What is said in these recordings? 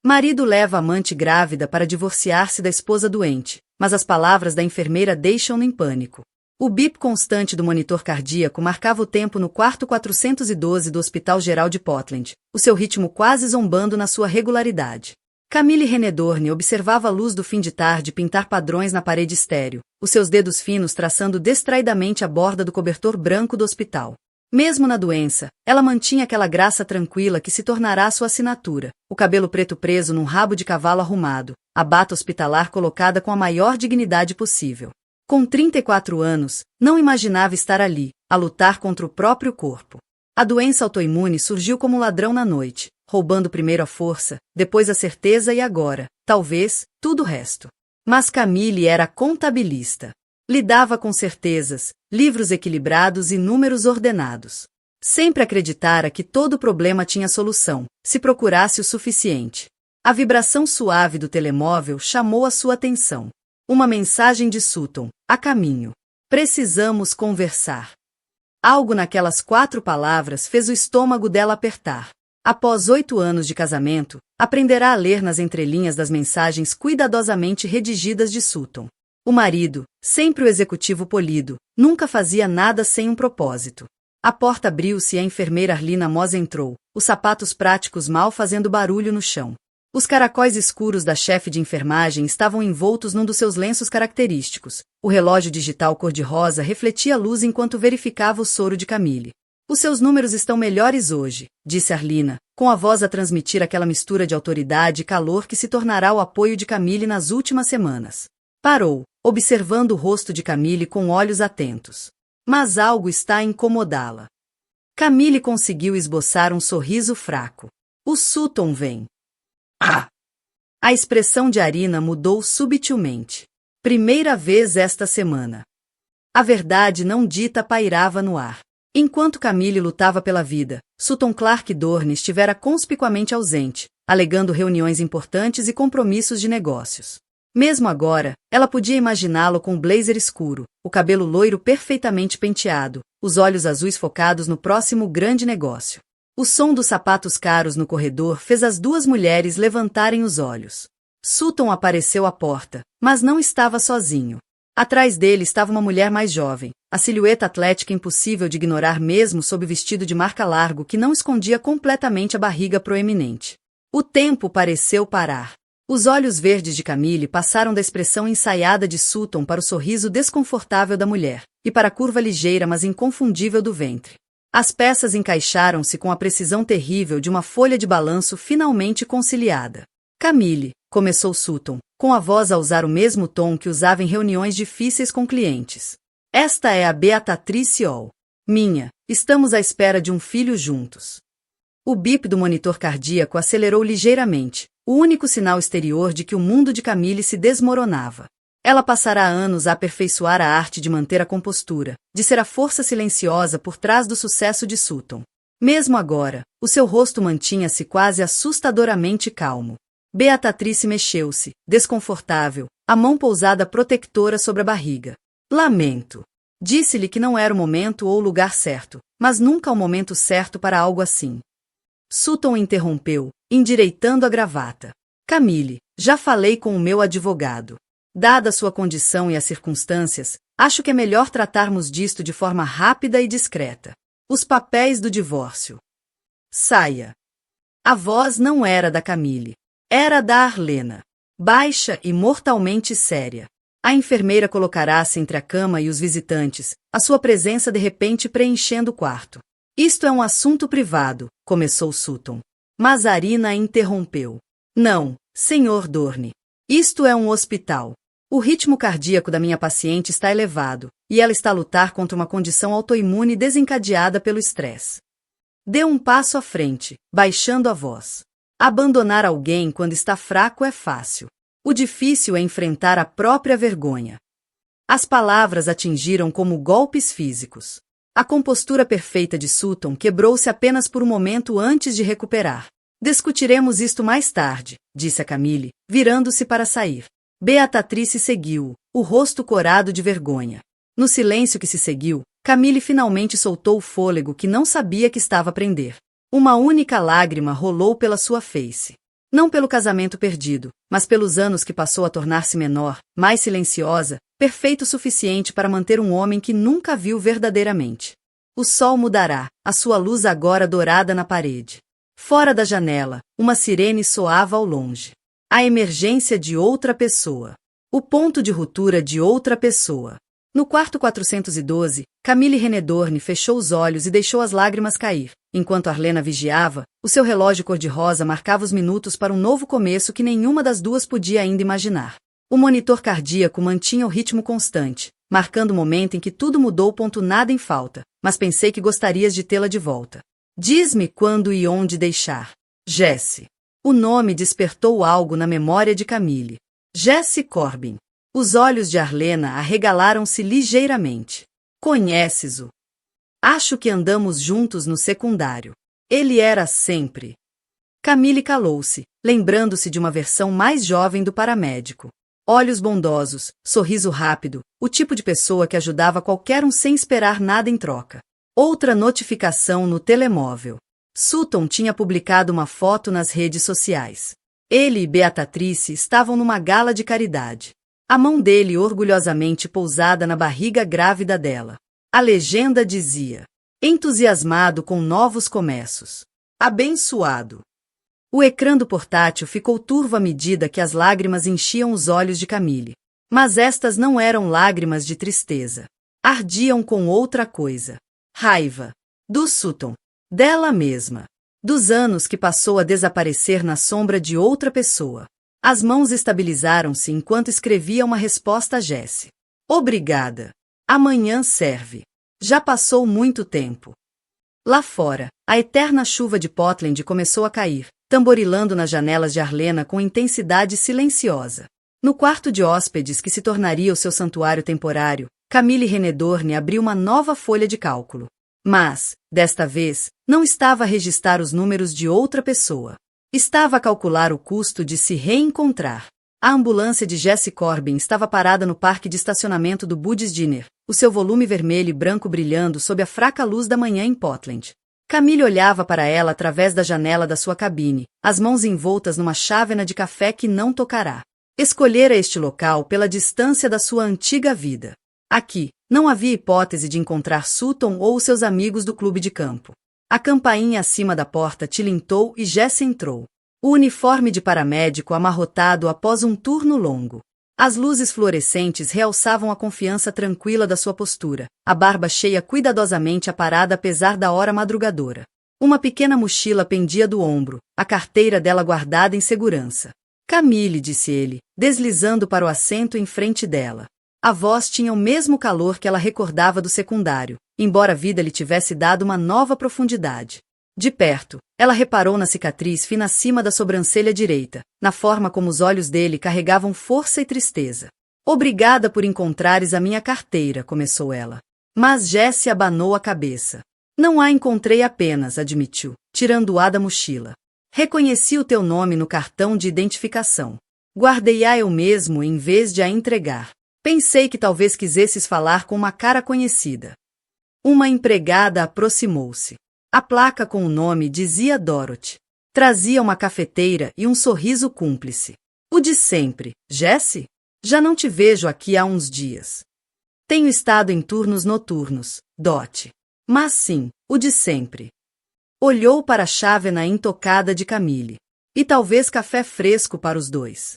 Marido leva amante grávida para divorciar-se da esposa doente, mas as palavras da enfermeira deixam-no em pânico. O bip constante do monitor cardíaco marcava o tempo no quarto 412 do Hospital Geral de Portland, o seu ritmo quase zombando na sua regularidade. Camille Renedorne observava a luz do fim de tarde pintar padrões na parede estéril, os seus dedos finos traçando distraidamente a borda do cobertor branco do hospital. Mesmo na doença, ela mantinha aquela graça tranquila que se tornará sua assinatura, o cabelo preto preso num rabo de cavalo arrumado, a bata hospitalar colocada com a maior dignidade possível. Com 34 anos, não imaginava estar ali, a lutar contra o próprio corpo. A doença autoimune surgiu como um ladrão na noite, roubando primeiro a força, depois a certeza e agora, talvez, tudo o resto. Mas Camille era contabilista. Lidava com certezas, livros equilibrados e números ordenados. Sempre acreditara que todo problema tinha solução, se procurasse o suficiente. A vibração suave do telemóvel chamou a sua atenção. Uma mensagem de Sutton, a caminho. Precisamos conversar. Algo naquelas 4 palavras fez o estômago dela apertar. Após 8 anos de casamento, aprenderá a ler nas entrelinhas das mensagens cuidadosamente redigidas de Sutton. O marido, sempre o executivo polido, nunca fazia nada sem um propósito. A porta abriu-se e a enfermeira Arlina Moss entrou, os sapatos práticos mal fazendo barulho no chão. Os caracóis escuros da chefe de enfermagem estavam envoltos num dos seus lenços característicos. O relógio digital cor-de-rosa refletia a luz enquanto verificava o soro de Camille. Os seus números estão melhores hoje, disse Arlina, com a voz a transmitir aquela mistura de autoridade e calor que se tornará o apoio de Camille nas últimas semanas. Parou, observando o rosto de Camille com olhos atentos. Mas algo está a incomodá-la. Camille conseguiu esboçar um sorriso fraco. O Sutton vem. Ah! A expressão de Arina mudou subtilmente. Primeira vez esta semana. A verdade não dita pairava no ar. Enquanto Camille lutava pela vida, Sutton Clark Dorne estivera conspicuamente ausente, alegando reuniões importantes e compromissos de negócios. Mesmo agora, ela podia imaginá-lo com um blazer escuro, o cabelo loiro perfeitamente penteado, os olhos azuis focados no próximo grande negócio. O som dos sapatos caros no corredor fez as 2 mulheres levantarem os olhos. Sutton apareceu à porta, mas não estava sozinho. Atrás dele estava uma mulher mais jovem, a silhueta atlética impossível de ignorar mesmo sob o vestido de marca largo que não escondia completamente a barriga proeminente. O tempo pareceu parar. Os olhos verdes de Camille passaram da expressão ensaiada de Sutton para o sorriso desconfortável da mulher, e para a curva ligeira mas inconfundível do ventre. As peças encaixaram-se com a precisão terrível de uma folha de balanço finalmente conciliada. Camille, começou Sutton, com a voz a usar o mesmo tom que usava em reuniões difíceis com clientes. Esta é a Beatrice Hall. Minha, estamos à espera de um filho juntos. O bip do monitor cardíaco acelerou ligeiramente, o único sinal exterior de que o mundo de Camille se desmoronava. Ela passará anos a aperfeiçoar a arte de manter a compostura, de ser a força silenciosa por trás do sucesso de Sutton. Mesmo agora, o seu rosto mantinha-se quase assustadoramente calmo. Beatrice mexeu-se, desconfortável, a mão pousada protectora sobre a barriga. Lamento. Disse-lhe que não era o momento ou o lugar certo, mas nunca o momento certo para algo assim. Sutton interrompeu, endireitando a gravata. Camille, já falei com o meu advogado. Dada sua condição e as circunstâncias, acho que é melhor tratarmos disto de forma rápida e discreta. Os papéis do divórcio. Saia. A voz não era da Camille. Era da Arlena. Baixa e mortalmente séria. A enfermeira colocará-se entre a cama e os visitantes, a sua presença de repente preenchendo o quarto. Isto é um assunto privado, começou Sutton. Mas Arina a interrompeu. Não, Sr. Dorne. Isto é um hospital. O ritmo cardíaco da minha paciente está elevado, e ela está a lutar contra uma condição autoimune desencadeada pelo estresse. Dê um passo à frente, baixando a voz. Abandonar alguém quando está fraco é fácil. O difícil é enfrentar a própria vergonha. As palavras atingiram como golpes físicos. A compostura perfeita de Sutton quebrou-se apenas por um momento antes de recuperar. Discutiremos isto mais tarde, disse a Camille, virando-se para sair. Beatrice seguiu, o rosto corado de vergonha. No silêncio que se seguiu, Camille finalmente soltou o fôlego que não sabia que estava a prender. Uma única lágrima rolou pela sua face. Não pelo casamento perdido, mas pelos anos que passou a tornar-se menor, mais silenciosa, perfeito o suficiente para manter um homem que nunca viu verdadeiramente. O sol mudará, a sua luz agora dourada na parede. Fora da janela, uma sirene soava ao longe. A emergência de outra pessoa. O ponto de ruptura de outra pessoa. No quarto 412, Camille Renedorne fechou os olhos e deixou as lágrimas cair. Enquanto Arlena vigiava, o seu relógio cor-de-rosa marcava os minutos para um novo começo que nenhuma das duas podia ainda imaginar. O monitor cardíaco mantinha o ritmo constante, marcando o momento em que tudo mudou. Nada em falta, mas pensei que gostarias de tê-la de volta. Diz-me quando e onde deixar. Jesse. O nome despertou algo na memória de Camille. Jesse Corbin. Os olhos de Arlena arregalaram-se ligeiramente. Conheces-o? Acho que andamos juntos no secundário. Ele era sempre. Camille calou-se, lembrando-se de uma versão mais jovem do paramédico. Olhos bondosos, sorriso rápido, o tipo de pessoa que ajudava qualquer um sem esperar nada em troca. Outra notificação no telemóvel. Sutton tinha publicado uma foto nas redes sociais. Ele e Beatrice estavam numa gala de caridade. A mão dele orgulhosamente pousada na barriga grávida dela. A legenda dizia: entusiasmado com novos começos. Abençoado. O ecrã do portátil ficou turvo à medida que as lágrimas enchiam os olhos de Camille. Mas estas não eram lágrimas de tristeza. Ardiam com outra coisa. Raiva. Do Sutton. Dela mesma. Dos anos que passou a desaparecer na sombra de outra pessoa. As mãos estabilizaram-se enquanto escrevia uma resposta a Jesse. Obrigada. Amanhã serve. Já passou muito tempo. Lá fora, a eterna chuva de Portland começou a cair, tamborilando nas janelas de Arlena com intensidade silenciosa. No quarto de hóspedes que se tornaria o seu santuário temporário, Camille Renedorne abriu uma nova folha de cálculo. Mas, desta vez, não estava a registrar os números de outra pessoa. Estava a calcular o custo de se reencontrar. A ambulância de Jesse Corbin estava parada no parque de estacionamento do Buddy's Diner, o seu volume vermelho e branco brilhando sob a fraca luz da manhã em Portland. Camille olhava para ela através da janela da sua cabine, as mãos envoltas numa chávena de café que não tocará. Escolhera este local pela distância da sua antiga vida. Aqui, não havia hipótese de encontrar Sutton ou seus amigos do clube de campo. A campainha acima da porta tilintou e Jesse entrou. O uniforme de paramédico amarrotado após um turno longo. As luzes fluorescentes realçavam a confiança tranquila da sua postura, a barba cheia cuidadosamente aparada apesar da hora madrugadora. Uma pequena mochila pendia do ombro, a carteira dela guardada em segurança. Camille, disse ele, deslizando para o assento em frente dela. A voz tinha o mesmo calor que ela recordava do secundário, embora a vida lhe tivesse dado uma nova profundidade. De perto, ela reparou na cicatriz fina acima da sobrancelha direita, na forma como os olhos dele carregavam força e tristeza. Obrigada por encontrares a minha carteira, começou ela. Mas Jesse abanou a cabeça. Não a encontrei apenas, admitiu, tirando-a da mochila. Reconheci o teu nome no cartão de identificação. Guardei-a eu mesmo em vez de a entregar. Pensei que talvez quisesses falar com uma cara conhecida. Uma empregada aproximou-se. A placa com o nome dizia Dorothy. Trazia uma cafeteira e um sorriso cúmplice. O de sempre, Jesse? Já não te vejo aqui há uns dias. Tenho estado em turnos noturnos, Dot. Mas sim, o de sempre. Olhou para a chávena intocada de Camille. E talvez café fresco para os dois.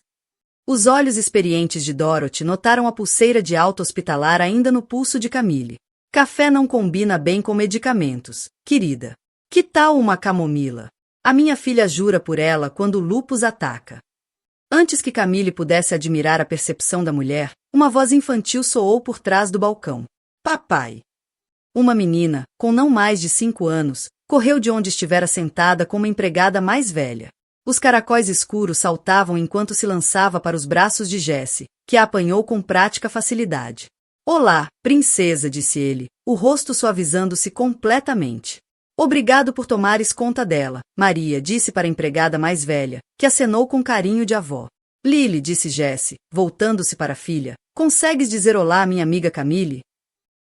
Os olhos experientes de Dorothy notaram a pulseira de alta hospitalar ainda no pulso de Camille. Café não combina bem com medicamentos, querida. Que tal uma camomila? A minha filha jura por ela quando o lúpus ataca. Antes que Camille pudesse admirar a percepção da mulher, uma voz infantil soou por trás do balcão. Papai! Uma menina, com não mais de 5 anos, correu de onde estivera sentada com uma empregada mais velha. Os caracóis escuros saltavam enquanto se lançava para os braços de Jesse, que a apanhou com prática facilidade. Olá, princesa, disse ele, o rosto suavizando-se completamente. Obrigado por tomares conta dela, Maria, disse para a empregada mais velha, que acenou com carinho de avó. Lily, disse Jesse, voltando-se para a filha, consegues dizer olá à minha amiga Camille?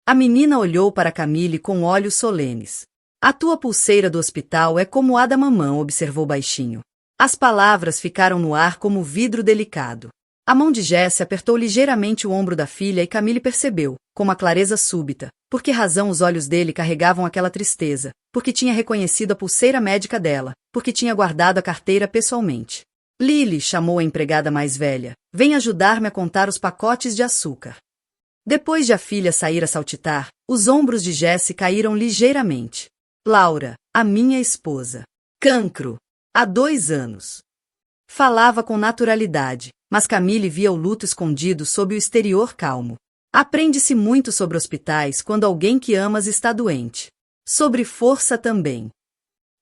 A menina olhou para Camille com olhos solenes. A tua pulseira do hospital é como a da mamã, observou baixinho. As palavras ficaram no ar como vidro delicado. A mão de Jesse apertou ligeiramente o ombro da filha e Camille percebeu, com uma clareza súbita, por que razão os olhos dele carregavam aquela tristeza, porque tinha reconhecido a pulseira médica dela, porque tinha guardado a carteira pessoalmente. Lily, chamou a empregada mais velha, vem ajudar-me a contar os pacotes de açúcar. Depois de a filha sair a saltitar, os ombros de Jesse caíram ligeiramente. Laura, a minha esposa. Cancro. Há 2 anos. Falava com naturalidade, mas Camille via o luto escondido sob o exterior calmo. Aprende-se muito sobre hospitais quando alguém que amas está doente. Sobre força também.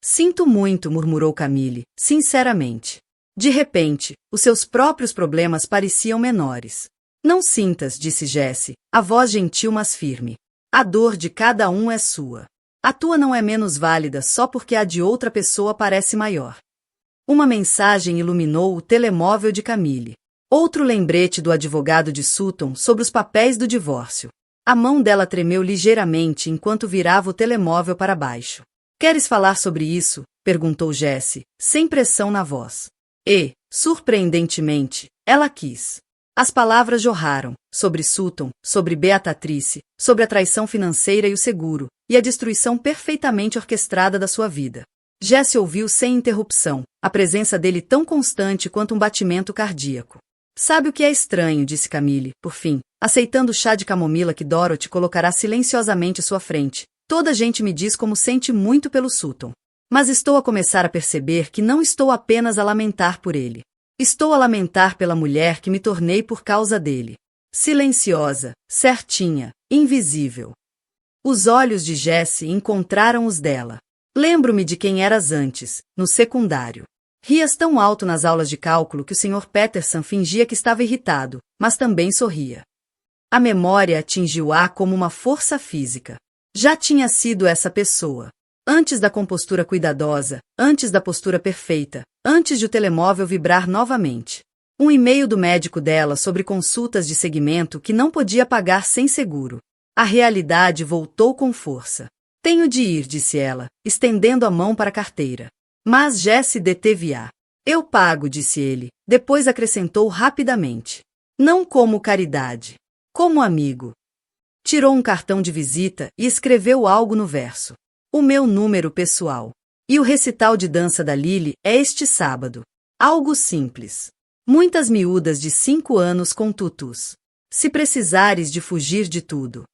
Sinto muito, murmurou Camille, sinceramente. De repente, os seus próprios problemas pareciam menores. Não sintas, disse Jesse, a voz gentil mas firme. A dor de cada um é sua. A tua não é menos válida só porque a de outra pessoa parece maior. Uma mensagem iluminou o telemóvel de Camille. Outro lembrete do advogado de Sutton sobre os papéis do divórcio. A mão dela tremeu ligeiramente enquanto virava o telemóvel para baixo. Queres falar sobre isso? Perguntou Jesse, sem pressão na voz. E, surpreendentemente, ela quis. As palavras jorraram, sobre Sutton, sobre Beatrice, sobre a traição financeira e o seguro, e a destruição perfeitamente orquestrada da sua vida. Jesse ouviu sem interrupção, a presença dele tão constante quanto um batimento cardíaco. Sabe o que é estranho, disse Camille, por fim, aceitando o chá de camomila que Dorothy colocará silenciosamente à sua frente. Toda a gente me diz como sente muito pelo Sutton. Mas estou a começar a perceber que não estou apenas a lamentar por ele. Estou a lamentar pela mulher que me tornei por causa dele. Silenciosa, certinha, invisível. Os olhos de Jesse encontraram os dela. Lembro-me de quem eras antes, no secundário. Rias tão alto nas aulas de cálculo que o Sr. Peterson fingia que estava irritado, mas também sorria. A memória atingiu-a como uma força física. Já tinha sido essa pessoa. Antes da compostura cuidadosa, antes da postura perfeita, antes de o telemóvel vibrar novamente. Um e-mail do médico dela sobre consultas de segmento que não podia pagar sem seguro. A realidade voltou com força. Tenho de ir, disse ela, estendendo a mão para a carteira. Mas Jesse deteve-a. Eu pago, disse ele, depois acrescentou rapidamente. Não como caridade. Como amigo. Tirou um cartão de visita e escreveu algo no verso. O meu número pessoal. E o recital de dança da Lily é este sábado. Algo simples. Muitas miúdas de 5 anos com tutus. Se precisares de fugir de tudo.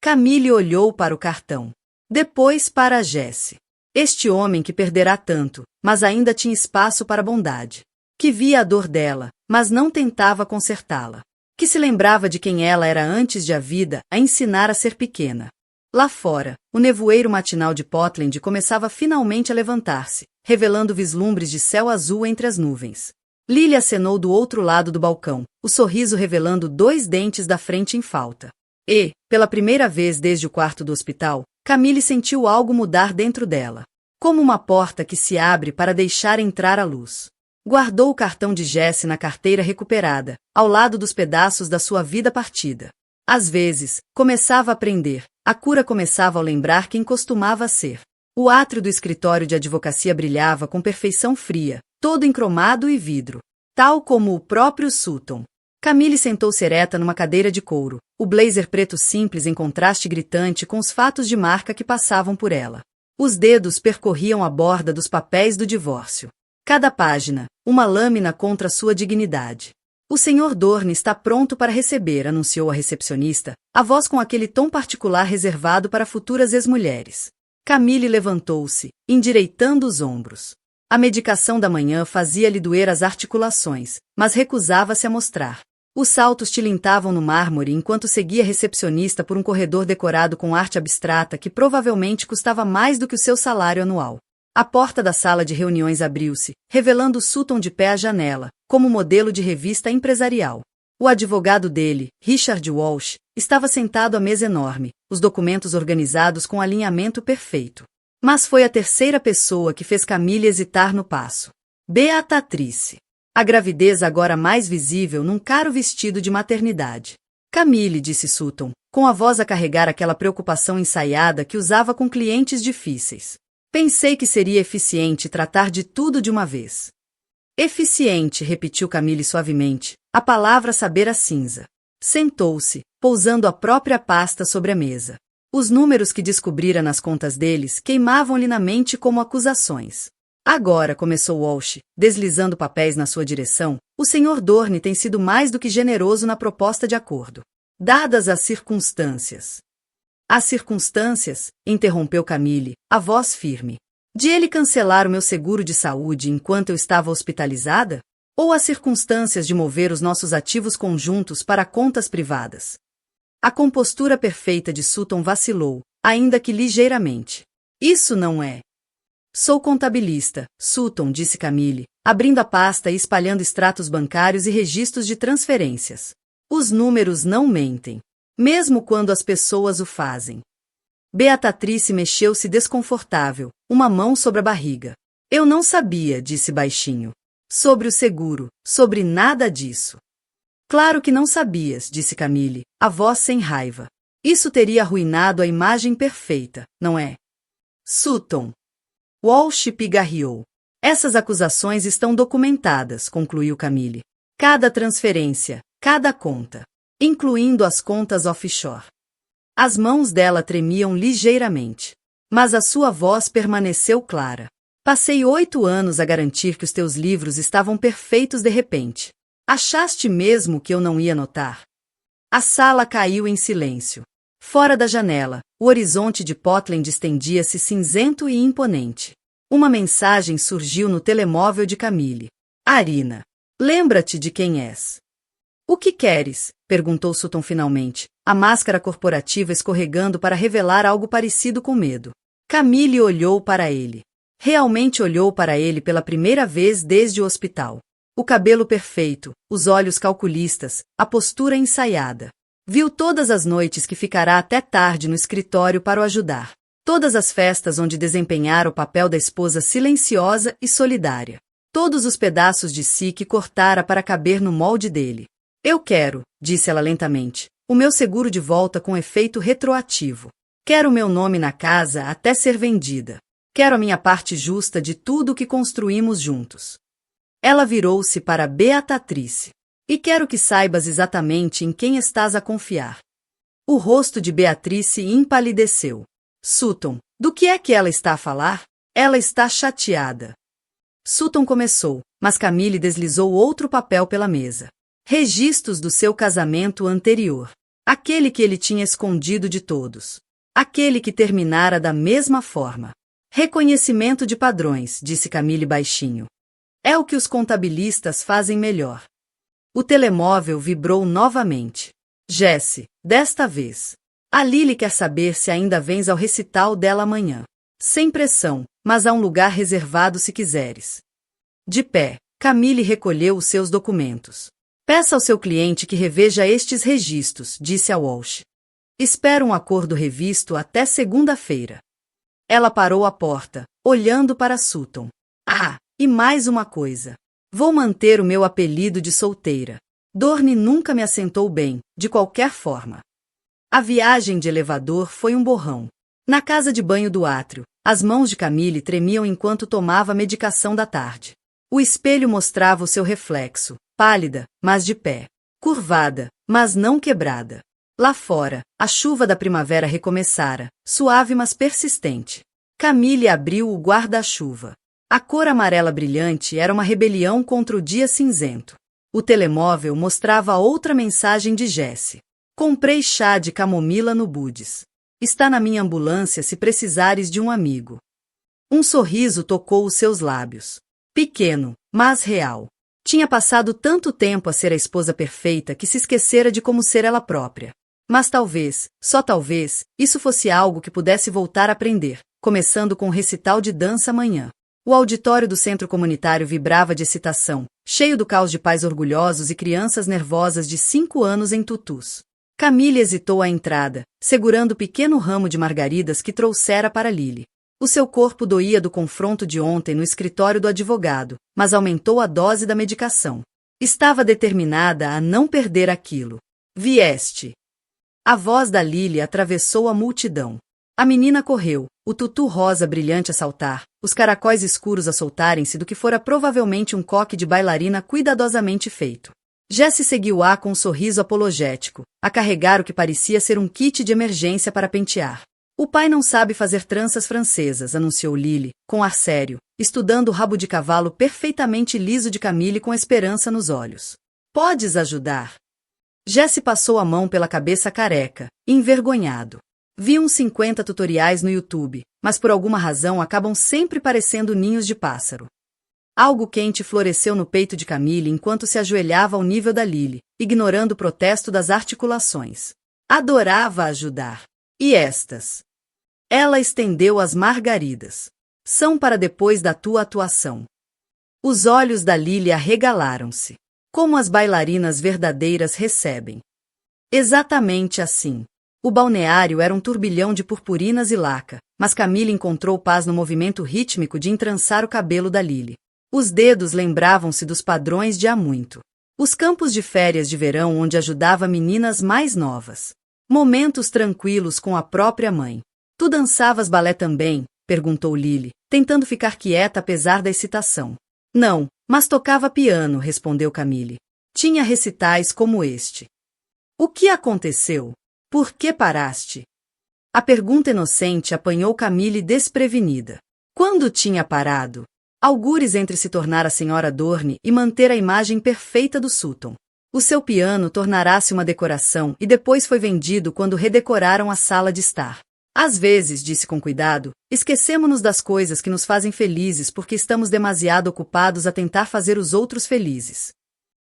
Camille olhou para o cartão. Depois para Jesse. Este homem que perderá tanto, mas ainda tinha espaço para bondade. Que via a dor dela, mas não tentava consertá-la. Que se lembrava de quem ela era antes de a vida a ensinar a ser pequena. Lá fora, o nevoeiro matinal de Portland começava finalmente a levantar-se, revelando vislumbres de céu azul entre as nuvens. Lily acenou do outro lado do balcão, o sorriso revelando 2 dentes da frente em falta. E, pela primeira vez desde o quarto do hospital, Camille sentiu algo mudar dentro dela. Como uma porta que se abre para deixar entrar a luz. Guardou o cartão de Jesse na carteira recuperada, ao lado dos pedaços da sua vida partida. Às vezes, começava a aprender. A cura começava ao lembrar quem costumava ser. O átrio do escritório de advocacia brilhava com perfeição fria, todo em cromado e vidro. Tal como o próprio Sutton. Camille sentou-se ereta numa cadeira de couro, o blazer preto simples em contraste gritante com os fatos de marca que passavam por ela. Os dedos percorriam a borda dos papéis do divórcio. Cada página, uma lâmina contra sua dignidade. O Sr. Dorne está pronto para receber, anunciou a recepcionista, a voz com aquele tom particular reservado para futuras ex-mulheres. Camille levantou-se, endireitando os ombros. A medicação da manhã fazia-lhe doer as articulações, mas recusava-se a mostrar. Os saltos tilintavam no mármore enquanto seguia a recepcionista por um corredor decorado com arte abstrata que provavelmente custava mais do que o seu salário anual. A porta da sala de reuniões abriu-se, revelando Sutton de pé à janela, como modelo de revista empresarial. O advogado dele, Richard Walsh, estava sentado à mesa enorme, os documentos organizados com alinhamento perfeito. Mas foi a terceira pessoa que fez Camille hesitar no passo. Beatrice. A gravidez agora mais visível num caro vestido de maternidade. Camille, disse Sutton, com a voz a carregar aquela preocupação ensaiada que usava com clientes difíceis. Pensei que seria eficiente tratar de tudo de uma vez. Eficiente, repetiu Camille suavemente, a palavra saber a cinza. Sentou-se, pousando a própria pasta sobre a mesa. Os números que descobrira nas contas deles queimavam-lhe na mente como acusações. Agora, começou Walsh, deslizando papéis na sua direção, o Sr. Dorne tem sido mais do que generoso na proposta de acordo. Dadas as circunstâncias. As circunstâncias, interrompeu Camille, a voz firme. De ele cancelar o meu seguro de saúde enquanto eu estava hospitalizada? Ou as circunstâncias de mover os nossos ativos conjuntos para contas privadas? A compostura perfeita de Sutton vacilou, ainda que ligeiramente. Isso não é. Sou contabilista, Sutton, disse Camille, abrindo a pasta e espalhando extratos bancários e registros de transferências. Os números não mentem, mesmo quando as pessoas o fazem. Beatrice mexeu-se desconfortável, uma mão sobre a barriga. Eu não sabia, disse baixinho. Sobre o seguro, sobre nada disso. Claro que não sabias, disse Camille, a voz sem raiva. Isso teria arruinado a imagem perfeita, não é? Sutton. Walsh pigarreou. Essas acusações estão documentadas, concluiu Camille. Cada transferência, cada conta, incluindo as contas offshore. As mãos dela tremiam ligeiramente, mas a sua voz permaneceu clara. Passei 8 anos a garantir que os teus livros estavam perfeitos de repente. Achaste mesmo que eu não ia notar? A sala caiu em silêncio. Fora da janela, o horizonte de Portland estendia-se cinzento e imponente. Uma mensagem surgiu no telemóvel de Camille. Arina, lembra-te de quem és. O que queres? Perguntou Sutton finalmente, a máscara corporativa escorregando para revelar algo parecido com medo. Camille olhou para ele. Realmente olhou para ele pela primeira vez desde o hospital. O cabelo perfeito, os olhos calculistas, a postura ensaiada. Viu todas as noites que ficará até tarde no escritório para o ajudar. Todas as festas onde desempenhara o papel da esposa silenciosa e solidária. Todos os pedaços de si que cortara para caber no molde dele. Eu quero, disse ela lentamente, o meu seguro de volta com efeito retroativo. Quero o meu nome na casa até ser vendida. Quero a minha parte justa de tudo o que construímos juntos. Ela virou-se para Beatrice. E quero que saibas exatamente em quem estás a confiar. O rosto de Beatrice empalideceu. Sutton, do que é que ela está a falar? Ela está chateada. Sutton começou, mas Camille deslizou outro papel pela mesa. Registros do seu casamento anterior. Aquele que ele tinha escondido de todos. Aquele que terminara da mesma forma. Reconhecimento de padrões, disse Camille baixinho. É o que os contabilistas fazem melhor. O telemóvel vibrou novamente. Jesse, desta vez. A Lily quer saber se ainda vens ao recital dela amanhã. Sem pressão, mas há um lugar reservado se quiseres. De pé, Camille recolheu os seus documentos. Peça ao seu cliente que reveja estes registros, disse a Walsh. Espero um acordo revisto até segunda-feira. Ela parou à porta, olhando para Sutton. Ah, e mais uma coisa. Vou manter o meu apelido de solteira. Dorne nunca me assentou bem, de qualquer forma. A viagem de elevador foi um borrão. Na casa de banho do átrio, as mãos de Camille tremiam enquanto tomava a medicação da tarde. O espelho mostrava o seu reflexo, pálida, mas de pé. Curvada, mas não quebrada. Lá fora, a chuva da primavera recomeçara, suave mas persistente. Camille abriu o guarda-chuva. A cor amarela brilhante era uma rebelião contra o dia cinzento. O telemóvel mostrava outra mensagem de Jesse. Comprei chá de camomila no Budis. Está na minha ambulância se precisares de um amigo. Um sorriso tocou os seus lábios. Pequeno, mas real. Tinha passado tanto tempo a ser a esposa perfeita que se esquecera de como ser ela própria. Mas talvez, só talvez, isso fosse algo que pudesse voltar a aprender, começando com um recital de dança amanhã. O auditório do centro comunitário vibrava de excitação, cheio do caos de pais orgulhosos e crianças nervosas de 5 anos em tutus. Camille hesitou à entrada, segurando o pequeno ramo de margaridas que trouxera para Lily. O seu corpo doía do confronto de ontem no escritório do advogado, mas aumentou a dose da medicação. Estava determinada a não perder aquilo. Vieste. A voz da Lily atravessou a multidão. A menina correu, o tutu rosa brilhante a saltar, os caracóis escuros a soltarem-se do que fora provavelmente um coque de bailarina cuidadosamente feito. Jessie seguiu-a com um sorriso apologético, a carregar o que parecia ser um kit de emergência para pentear. O pai não sabe fazer tranças francesas, anunciou Lily, com ar sério, estudando o rabo de cavalo perfeitamente liso de Camille com esperança nos olhos. Podes ajudar? Jessie passou a mão pela cabeça careca, envergonhado. Vi uns 50 tutoriais no YouTube, mas por alguma razão acabam sempre parecendo ninhos de pássaro. Algo quente floresceu no peito de Camille enquanto se ajoelhava ao nível da Lily, ignorando o protesto das articulações. Adorava ajudar. E estas? Ela estendeu as margaridas. São para depois da tua atuação. Os olhos da Lily arregalaram-se. Como as bailarinas verdadeiras recebem. Exatamente assim. O balneário era um turbilhão de purpurinas e laca, mas Camille encontrou paz no movimento rítmico de entrançar o cabelo da Lily. Os dedos lembravam-se dos padrões de há muito. Os campos de férias de verão onde ajudava meninas mais novas. Momentos tranquilos com a própria mãe. Tu dançavas balé também? Perguntou Lily, tentando ficar quieta apesar da excitação. Não, mas tocava piano, respondeu Camille. Tinha recitais como este. O que aconteceu? Por que paraste? A pergunta inocente apanhou Camille desprevenida. Quando tinha parado? Algures entre se tornar a senhora Dorne e manter a imagem perfeita do Sutton. O seu piano tornara-se uma decoração e depois foi vendido quando redecoraram a sala de estar. Às vezes, disse com cuidado, esquecemo-nos das coisas que nos fazem felizes porque estamos demasiado ocupados a tentar fazer os outros felizes.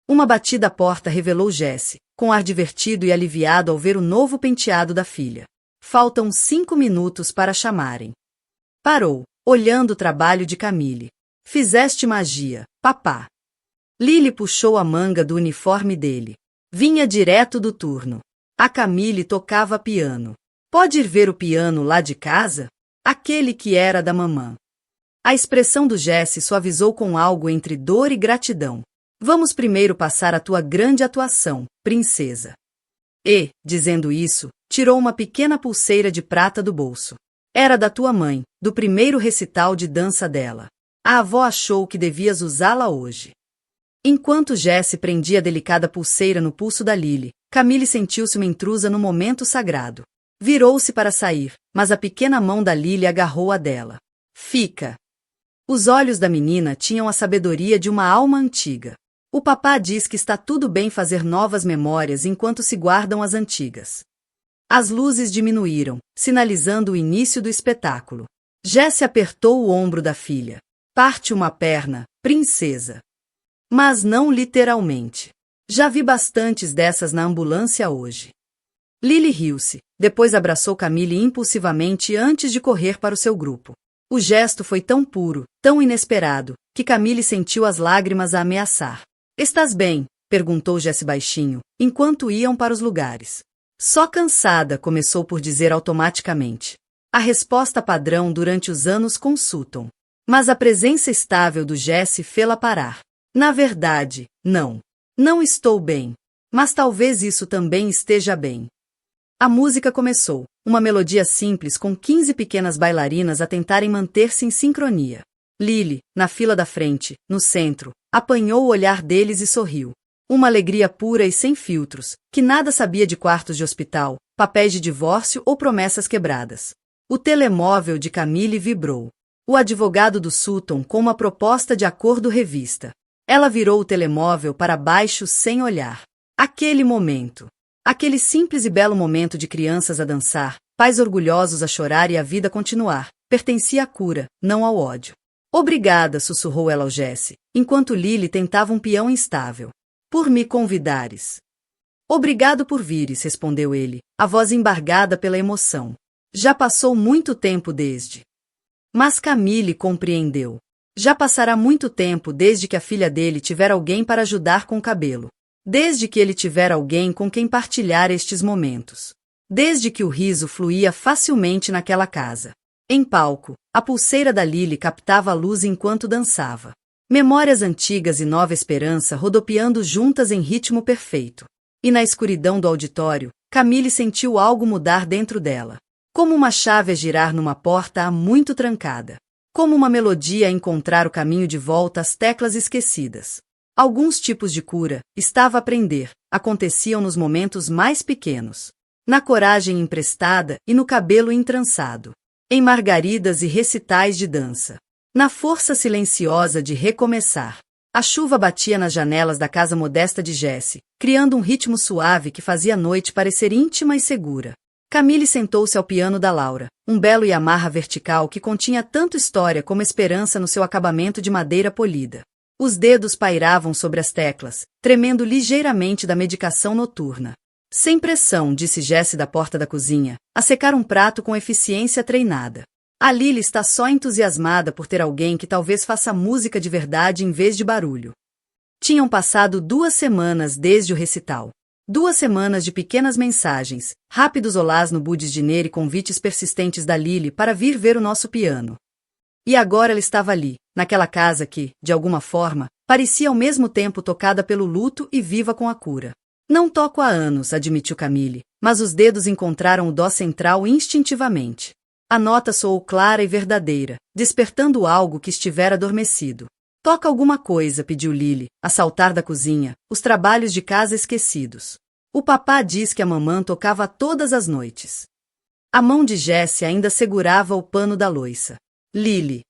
Uma batida à porta revelou Jessie, com ar divertido e aliviado ao ver o novo penteado da filha. Faltam 5 minutos para chamarem. Parou, olhando o trabalho de Camille. Fizeste magia, papá. Lily puxou a manga do uniforme dele. Vinha direto do turno. A Camille tocava piano. Pode ir ver o piano lá de casa? Aquele que era da mamã. A expressão do Jessie suavizou com algo entre dor e gratidão. Vamos primeiro passar a tua grande atuação, princesa. E, dizendo isso, tirou uma pequena pulseira de prata do bolso. Era da tua mãe, do primeiro recital de dança dela. A avó achou que devias usá-la hoje. Enquanto Jessie prendia a delicada pulseira no pulso da Lily, Camille sentiu-se uma intrusa no momento sagrado. Virou-se para sair, mas a pequena mão da Lily agarrou a dela. Fica. Os olhos da menina tinham a sabedoria de uma alma antiga. O papá diz que está tudo bem fazer novas memórias enquanto se guardam as antigas. As luzes diminuíram, sinalizando o início do espetáculo. Jessie apertou o ombro da filha. Parte uma perna, princesa. Mas não literalmente. Já vi bastantes dessas na ambulância hoje. Lily riu-se, depois abraçou Camille impulsivamente antes de correr para o seu grupo. O gesto foi tão puro, tão inesperado, que Camille sentiu as lágrimas a ameaçar. Estás bem? Perguntou Jessie baixinho, enquanto iam para os lugares. Só cansada, começou por dizer automaticamente. A resposta padrão durante os anos com Sutton. Mas a presença estável do Jessie fê-la parar. Na verdade, não. Não estou bem. Mas talvez isso também esteja bem. A música começou, uma melodia simples com 15 pequenas bailarinas a tentarem manter-se em sincronia. Lily, na fila da frente, no centro, apanhou o olhar deles e sorriu. Uma alegria pura e sem filtros, que nada sabia de quartos de hospital, papéis de divórcio ou promessas quebradas. O telemóvel de Camille vibrou. O advogado do Sutton com uma proposta de acordo revista. Ela virou o telemóvel para baixo sem olhar. Aquele momento. Aquele simples e belo momento de crianças a dançar, pais orgulhosos a chorar e a vida continuar, pertencia à cura, não ao ódio. Obrigada, sussurrou ela ao Jessie, enquanto Lily tentava um peão instável. Por me convidares. Obrigado por vires, respondeu ele, a voz embargada pela emoção. Já passou muito tempo desde. Mas Camille compreendeu. Já passará muito tempo desde que a filha dele tiver alguém para ajudar com o cabelo. Desde que ele tiver alguém com quem partilhar estes momentos. Desde que o riso fluía facilmente naquela casa. Em palco, a pulseira da Lily captava a luz enquanto dançava. Memórias antigas e nova esperança rodopiando juntas em ritmo perfeito. E na escuridão do auditório, Camille sentiu algo mudar dentro dela. Como uma chave a girar numa porta há muito trancada. Como uma melodia a encontrar o caminho de volta às teclas esquecidas. Alguns tipos de cura, estava a aprender, aconteciam nos momentos mais pequenos. Na coragem emprestada e no cabelo entrançado. Em margaridas e recitais de dança. Na força silenciosa de recomeçar. A chuva batia nas janelas da casa modesta de Jesse, criando um ritmo suave que fazia a noite parecer íntima e segura. Camille sentou-se ao piano da Laura, um belo Yamaha vertical que continha tanto história como esperança no seu acabamento de madeira polida. Os dedos pairavam sobre as teclas, tremendo ligeiramente da medicação noturna. Sem pressão, disse Jesse da porta da cozinha, a secar um prato com eficiência treinada. A Lily está só entusiasmada por ter alguém que talvez faça música de verdade em vez de barulho. Tinham passado 2 semanas desde o recital. 2 semanas de pequenas mensagens, rápidos olás no budis de dinheiro e convites persistentes da Lily para vir ver o nosso piano. E agora ela estava ali, naquela casa que, de alguma forma, parecia ao mesmo tempo tocada pelo luto e viva com a cura. Não toco há anos, admitiu Camille, mas os dedos encontraram o dó central instintivamente. A nota soou clara e verdadeira, despertando algo que estivera adormecido. Toca alguma coisa, pediu Lily, a saltar da cozinha, os trabalhos de casa esquecidos. O papá diz que a mamã tocava todas as noites. A mão de Jesse ainda segurava o pano da louça. Lily.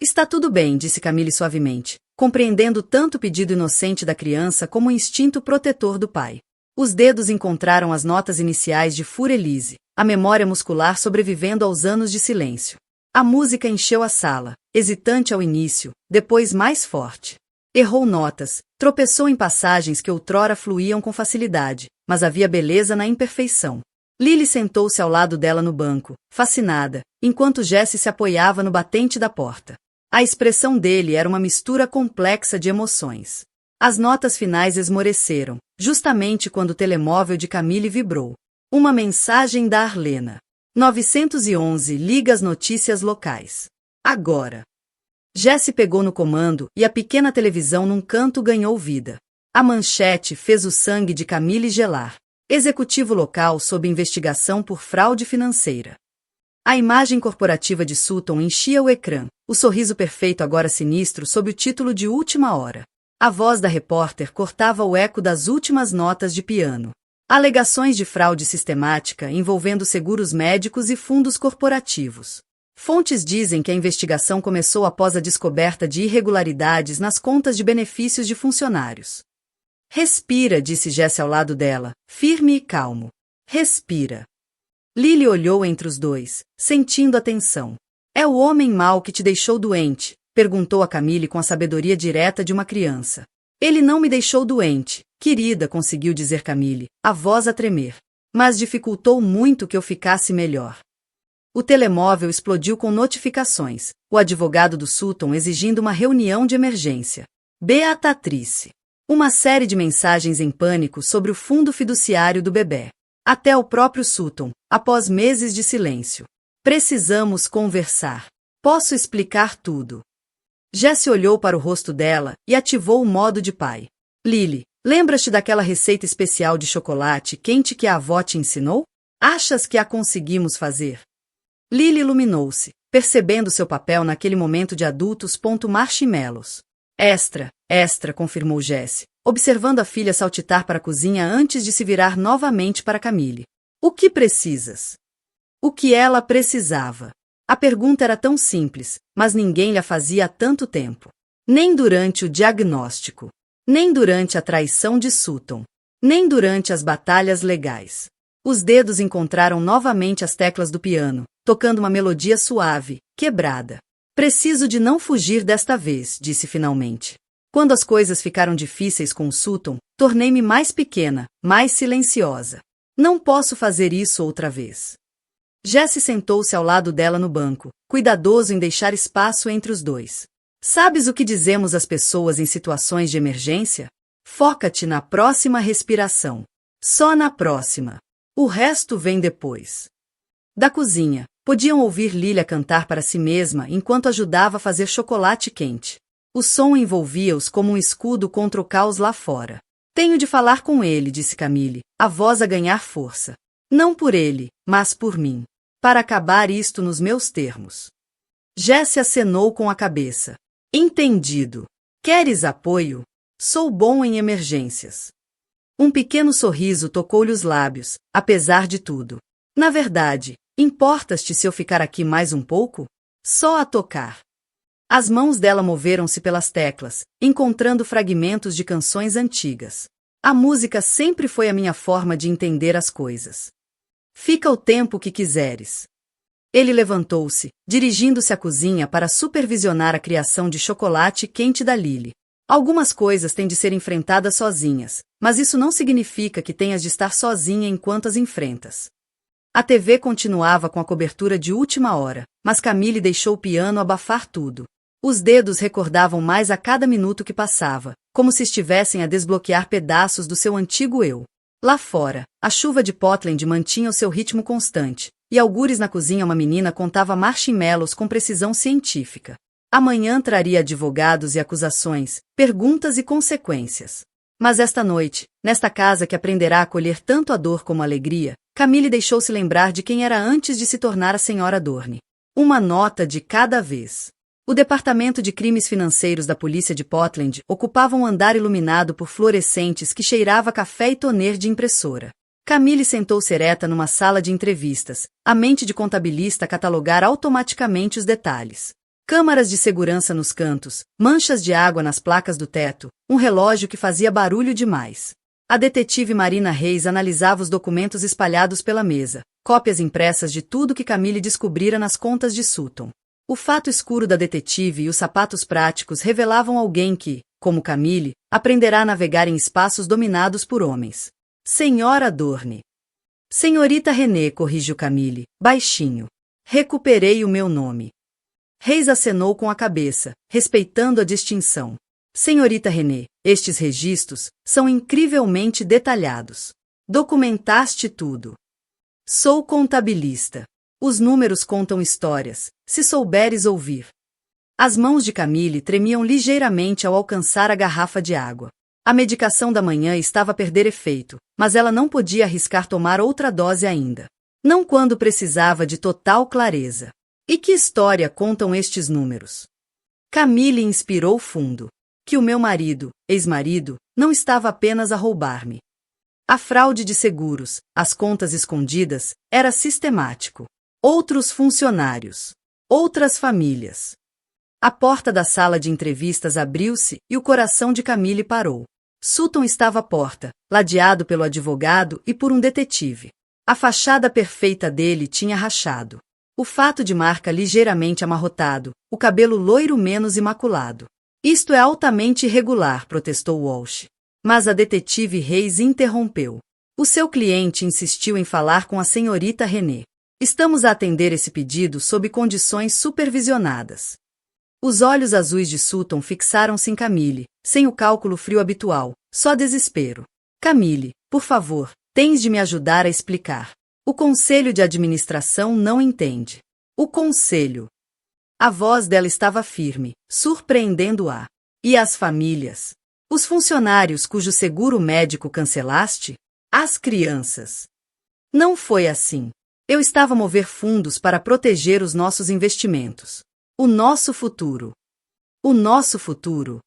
Está tudo bem, disse Camille suavemente, compreendendo tanto o pedido inocente da criança como o instinto protetor do pai. Os dedos encontraram as notas iniciais de Fur Elise, a memória muscular sobrevivendo aos anos de silêncio. A música encheu a sala, hesitante ao início, depois mais forte. Errou notas, tropeçou em passagens que outrora fluíam com facilidade, mas havia beleza na imperfeição. Lily sentou-se ao lado dela no banco, fascinada, enquanto Jesse se apoiava no batente da porta. A expressão dele era uma mistura complexa de emoções. As notas finais esmoreceram, justamente quando o telemóvel de Camille vibrou. Uma mensagem da Arlena. 911 liga as notícias locais. Agora. Jesse pegou no comando e a pequena televisão num canto ganhou vida. A manchete fez o sangue de Camille gelar. Executivo local sob investigação por fraude financeira. A imagem corporativa de Sutton enchia o ecrã, o sorriso perfeito agora sinistro sob o título de Última Hora. A voz da repórter cortava o eco das últimas notas de piano. Alegações de fraude sistemática envolvendo seguros médicos e fundos corporativos. Fontes dizem que a investigação começou após a descoberta de irregularidades nas contas de benefícios de funcionários. Respira, disse Jesse ao lado dela, firme e calmo. Respira. Lily olhou entre os dois, sentindo a tensão. É o homem mau que te deixou doente? Perguntou a Camille com a sabedoria direta de uma criança. Ele não me deixou doente, querida, conseguiu dizer Camille, a voz a tremer. Mas dificultou muito que eu ficasse melhor. O telemóvel explodiu com notificações, o advogado do Sutton exigindo uma reunião de emergência. Beatatrice. Uma série de mensagens em pânico sobre o fundo fiduciário do bebê. Até o próprio Sutton, após meses de silêncio. Precisamos conversar. Posso explicar tudo. Jesse olhou para o rosto dela e ativou o modo de pai. Lily, lembras-te daquela receita especial de chocolate quente que a avó te ensinou? Achas que a conseguimos fazer? Lily iluminou-se, percebendo seu papel naquele momento de adultos. Marshmallows. Extra, confirmou Jesse, observando a filha saltitar para a cozinha antes de se virar novamente para Camille. O que precisas? O que ela precisava? A pergunta era tão simples, mas ninguém lhe fazia há tanto tempo. Nem durante o diagnóstico. Nem durante a traição de Sutton. Nem durante as batalhas legais. Os dedos encontraram novamente as teclas do piano, tocando uma melodia suave, quebrada. Preciso de não fugir desta vez, disse finalmente. Quando as coisas ficaram difíceis com o Sutton, tornei-me mais pequena, mais silenciosa. Não posso fazer isso outra vez. Jesse sentou-se ao lado dela no banco, cuidadoso em deixar espaço entre os dois. Sabes o que dizemos às pessoas em situações de emergência? Foca-te na próxima respiração. Só na próxima. O resto vem depois. Da cozinha, podiam ouvir Lilia cantar para si mesma enquanto ajudava a fazer chocolate quente. O som envolvia-os como um escudo contra o caos lá fora. Tenho de falar com ele, disse Camille, a voz a ganhar força. Não por ele, mas por mim. para acabar isto nos meus termos. Jesse acenou com a cabeça. Entendido. Queres apoio? Sou bom em emergências. Um pequeno sorriso tocou-lhe os lábios, apesar de tudo. Na verdade, importas-te se eu ficar aqui mais um pouco? Só a tocar. As mãos dela moveram-se pelas teclas, encontrando fragmentos de canções antigas. A música sempre foi a minha forma de entender as coisas. Fica o tempo que quiseres. Ele levantou-se, dirigindo-se à cozinha para supervisionar a criação de chocolate quente da Lily. Algumas coisas têm de ser enfrentadas sozinhas, mas isso não significa que tenhas de estar sozinha enquanto as enfrentas. A TV continuava com a cobertura de última hora, mas Camille deixou o piano abafar tudo. Os dedos recordavam mais a cada minuto que passava, como se estivessem a desbloquear pedaços do seu antigo eu. Lá fora, a chuva de Portland mantinha o seu ritmo constante, e algures na cozinha uma menina contava marshmallows com precisão científica. Amanhã traria advogados e acusações, perguntas e consequências. Mas esta noite, nesta casa que aprenderá a acolher tanto a dor como a alegria, Camille deixou-se lembrar de quem era antes de se tornar a senhora Dorne. Uma nota de cada vez. O Departamento de Crimes Financeiros da Polícia de Portland ocupava um andar iluminado por fluorescentes que cheirava a café e toner de impressora. Camille sentou-se ereta numa sala de entrevistas, a mente de contabilista a catalogar automaticamente os detalhes. Câmaras de segurança nos cantos, manchas de água nas placas do teto, um relógio que fazia barulho demais. A detetive Marina Reis analisava os documentos espalhados pela mesa, cópias impressas de tudo que Camille descobrira nas contas de Sutton. O fato escuro da detetive e os sapatos práticos revelavam alguém que, como Camille, aprenderá a navegar em espaços dominados por homens. Senhora Dorne. Senhorita René, corrigiu Camille, baixinho. Recuperei o meu nome. Reis acenou com a cabeça, respeitando a distinção. Senhorita René, estes registros são incrivelmente detalhados. Documentaste tudo. Sou contabilista. Os números contam histórias, se souberes ouvir. As mãos de Camille tremiam ligeiramente ao alcançar a garrafa de água. A medicação da manhã estava a perder efeito, mas ela não podia arriscar tomar outra dose ainda. Não quando precisava de total clareza. E que história contam estes números? Camille inspirou fundo. Que o meu marido, ex-marido, não estava apenas a roubar-me. A fraude de seguros, as contas escondidas, era sistemático. Outros funcionários. Outras famílias. A porta da sala de entrevistas abriu-se e o coração de Camille parou. Sutton estava à porta, ladeado pelo advogado e por um detetive. A fachada perfeita dele tinha rachado. O fato de marca ligeiramente amarrotado, o cabelo loiro menos imaculado. Isto é altamente irregular, protestou Walsh. Mas a detetive Reis interrompeu. O seu cliente insistiu em falar com a senhorita René. Estamos a atender esse pedido sob condições supervisionadas. Os olhos azuis de Sutton fixaram-se em Camille, sem o cálculo frio habitual, só desespero. Camille, por favor, tens de me ajudar a explicar. O conselho de administração não entende. O conselho. A voz dela estava firme, surpreendendo-a. E as famílias? Os funcionários cujo seguro médico cancelaste? As crianças? Não foi assim. Eu estava a mover fundos para proteger os nossos investimentos. O nosso futuro. O nosso futuro.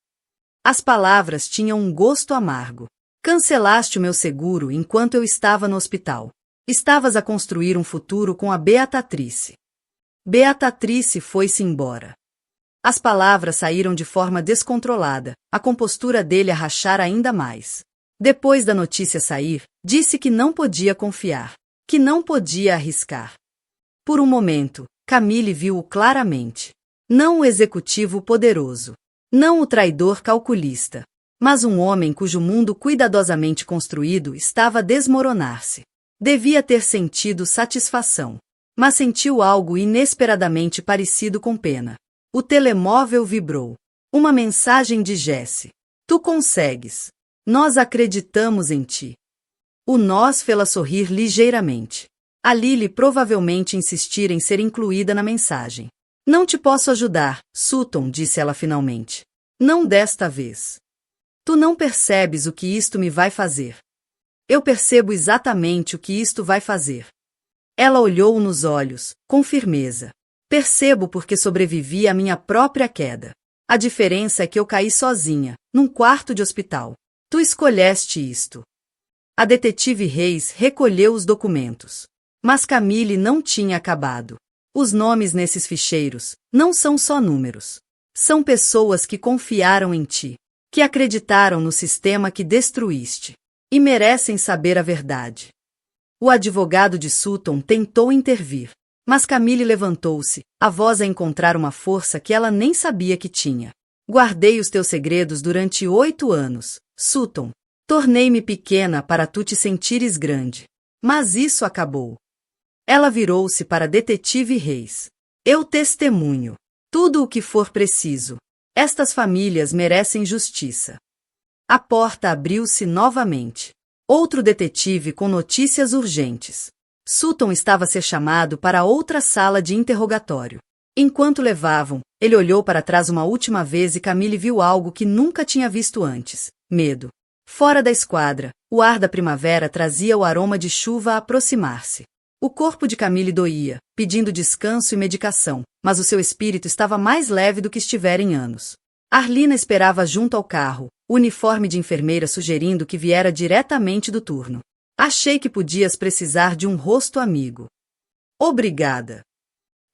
As palavras tinham um gosto amargo. Cancelaste o meu seguro enquanto eu estava no hospital. Estavas a construir um futuro com a Beatrice. Beatrice foi-se embora. As palavras saíram de forma descontrolada, a compostura dele a rachar ainda mais. Depois da notícia sair, disse que não podia confiar, que não podia arriscar. Por um momento, Camille viu-o claramente. Não o executivo poderoso, não o traidor calculista, mas um homem cujo mundo cuidadosamente construído estava a desmoronar-se. Devia ter sentido satisfação, mas sentiu algo inesperadamente parecido com pena. O telemóvel vibrou. Uma mensagem de Jesse. Tu consegues. Nós acreditamos em ti. O nós fê-la sorrir ligeiramente. A Lily provavelmente insistira em ser incluída na mensagem. Não te posso ajudar, Sutton, disse ela finalmente. Não desta vez. Tu não percebes o que isto me vai fazer. Eu percebo exatamente o que isto vai fazer. Ela olhou-o nos olhos, com firmeza. Percebo porque sobrevivi à minha própria queda. A diferença é que eu caí sozinha, num quarto de hospital. Tu escolheste isto. A detetive Reis recolheu os documentos. Mas Camille não tinha acabado. Os nomes nesses ficheiros não são só números. São pessoas que confiaram em ti, que acreditaram no sistema que destruíste, e merecem saber a verdade. O advogado de Sutton tentou intervir, mas Camille levantou-se, a voz a encontrar uma força que ela nem sabia que tinha. Guardei os teus segredos durante 8 anos, Sutton. Tornei-me pequena para tu te sentires grande. Mas isso acabou. Ela virou-se para detetive Reis. Eu testemunho. Tudo o que for preciso. Estas famílias merecem justiça. A porta abriu-se novamente. Outro detetive com notícias urgentes. Sutton estava a ser chamado para outra sala de interrogatório. Enquanto levavam, ele olhou para trás uma última vez e Camille viu algo que nunca tinha visto antes: medo. Fora da esquadra, o ar da primavera trazia o aroma de chuva a aproximar-se. O corpo de Camille doía, pedindo descanso e medicação, mas o seu espírito estava mais leve do que estivera em anos. Arlina esperava junto ao carro, o uniforme de enfermeira sugerindo que viera diretamente do turno. Achei que podias precisar de um rosto amigo. Obrigada.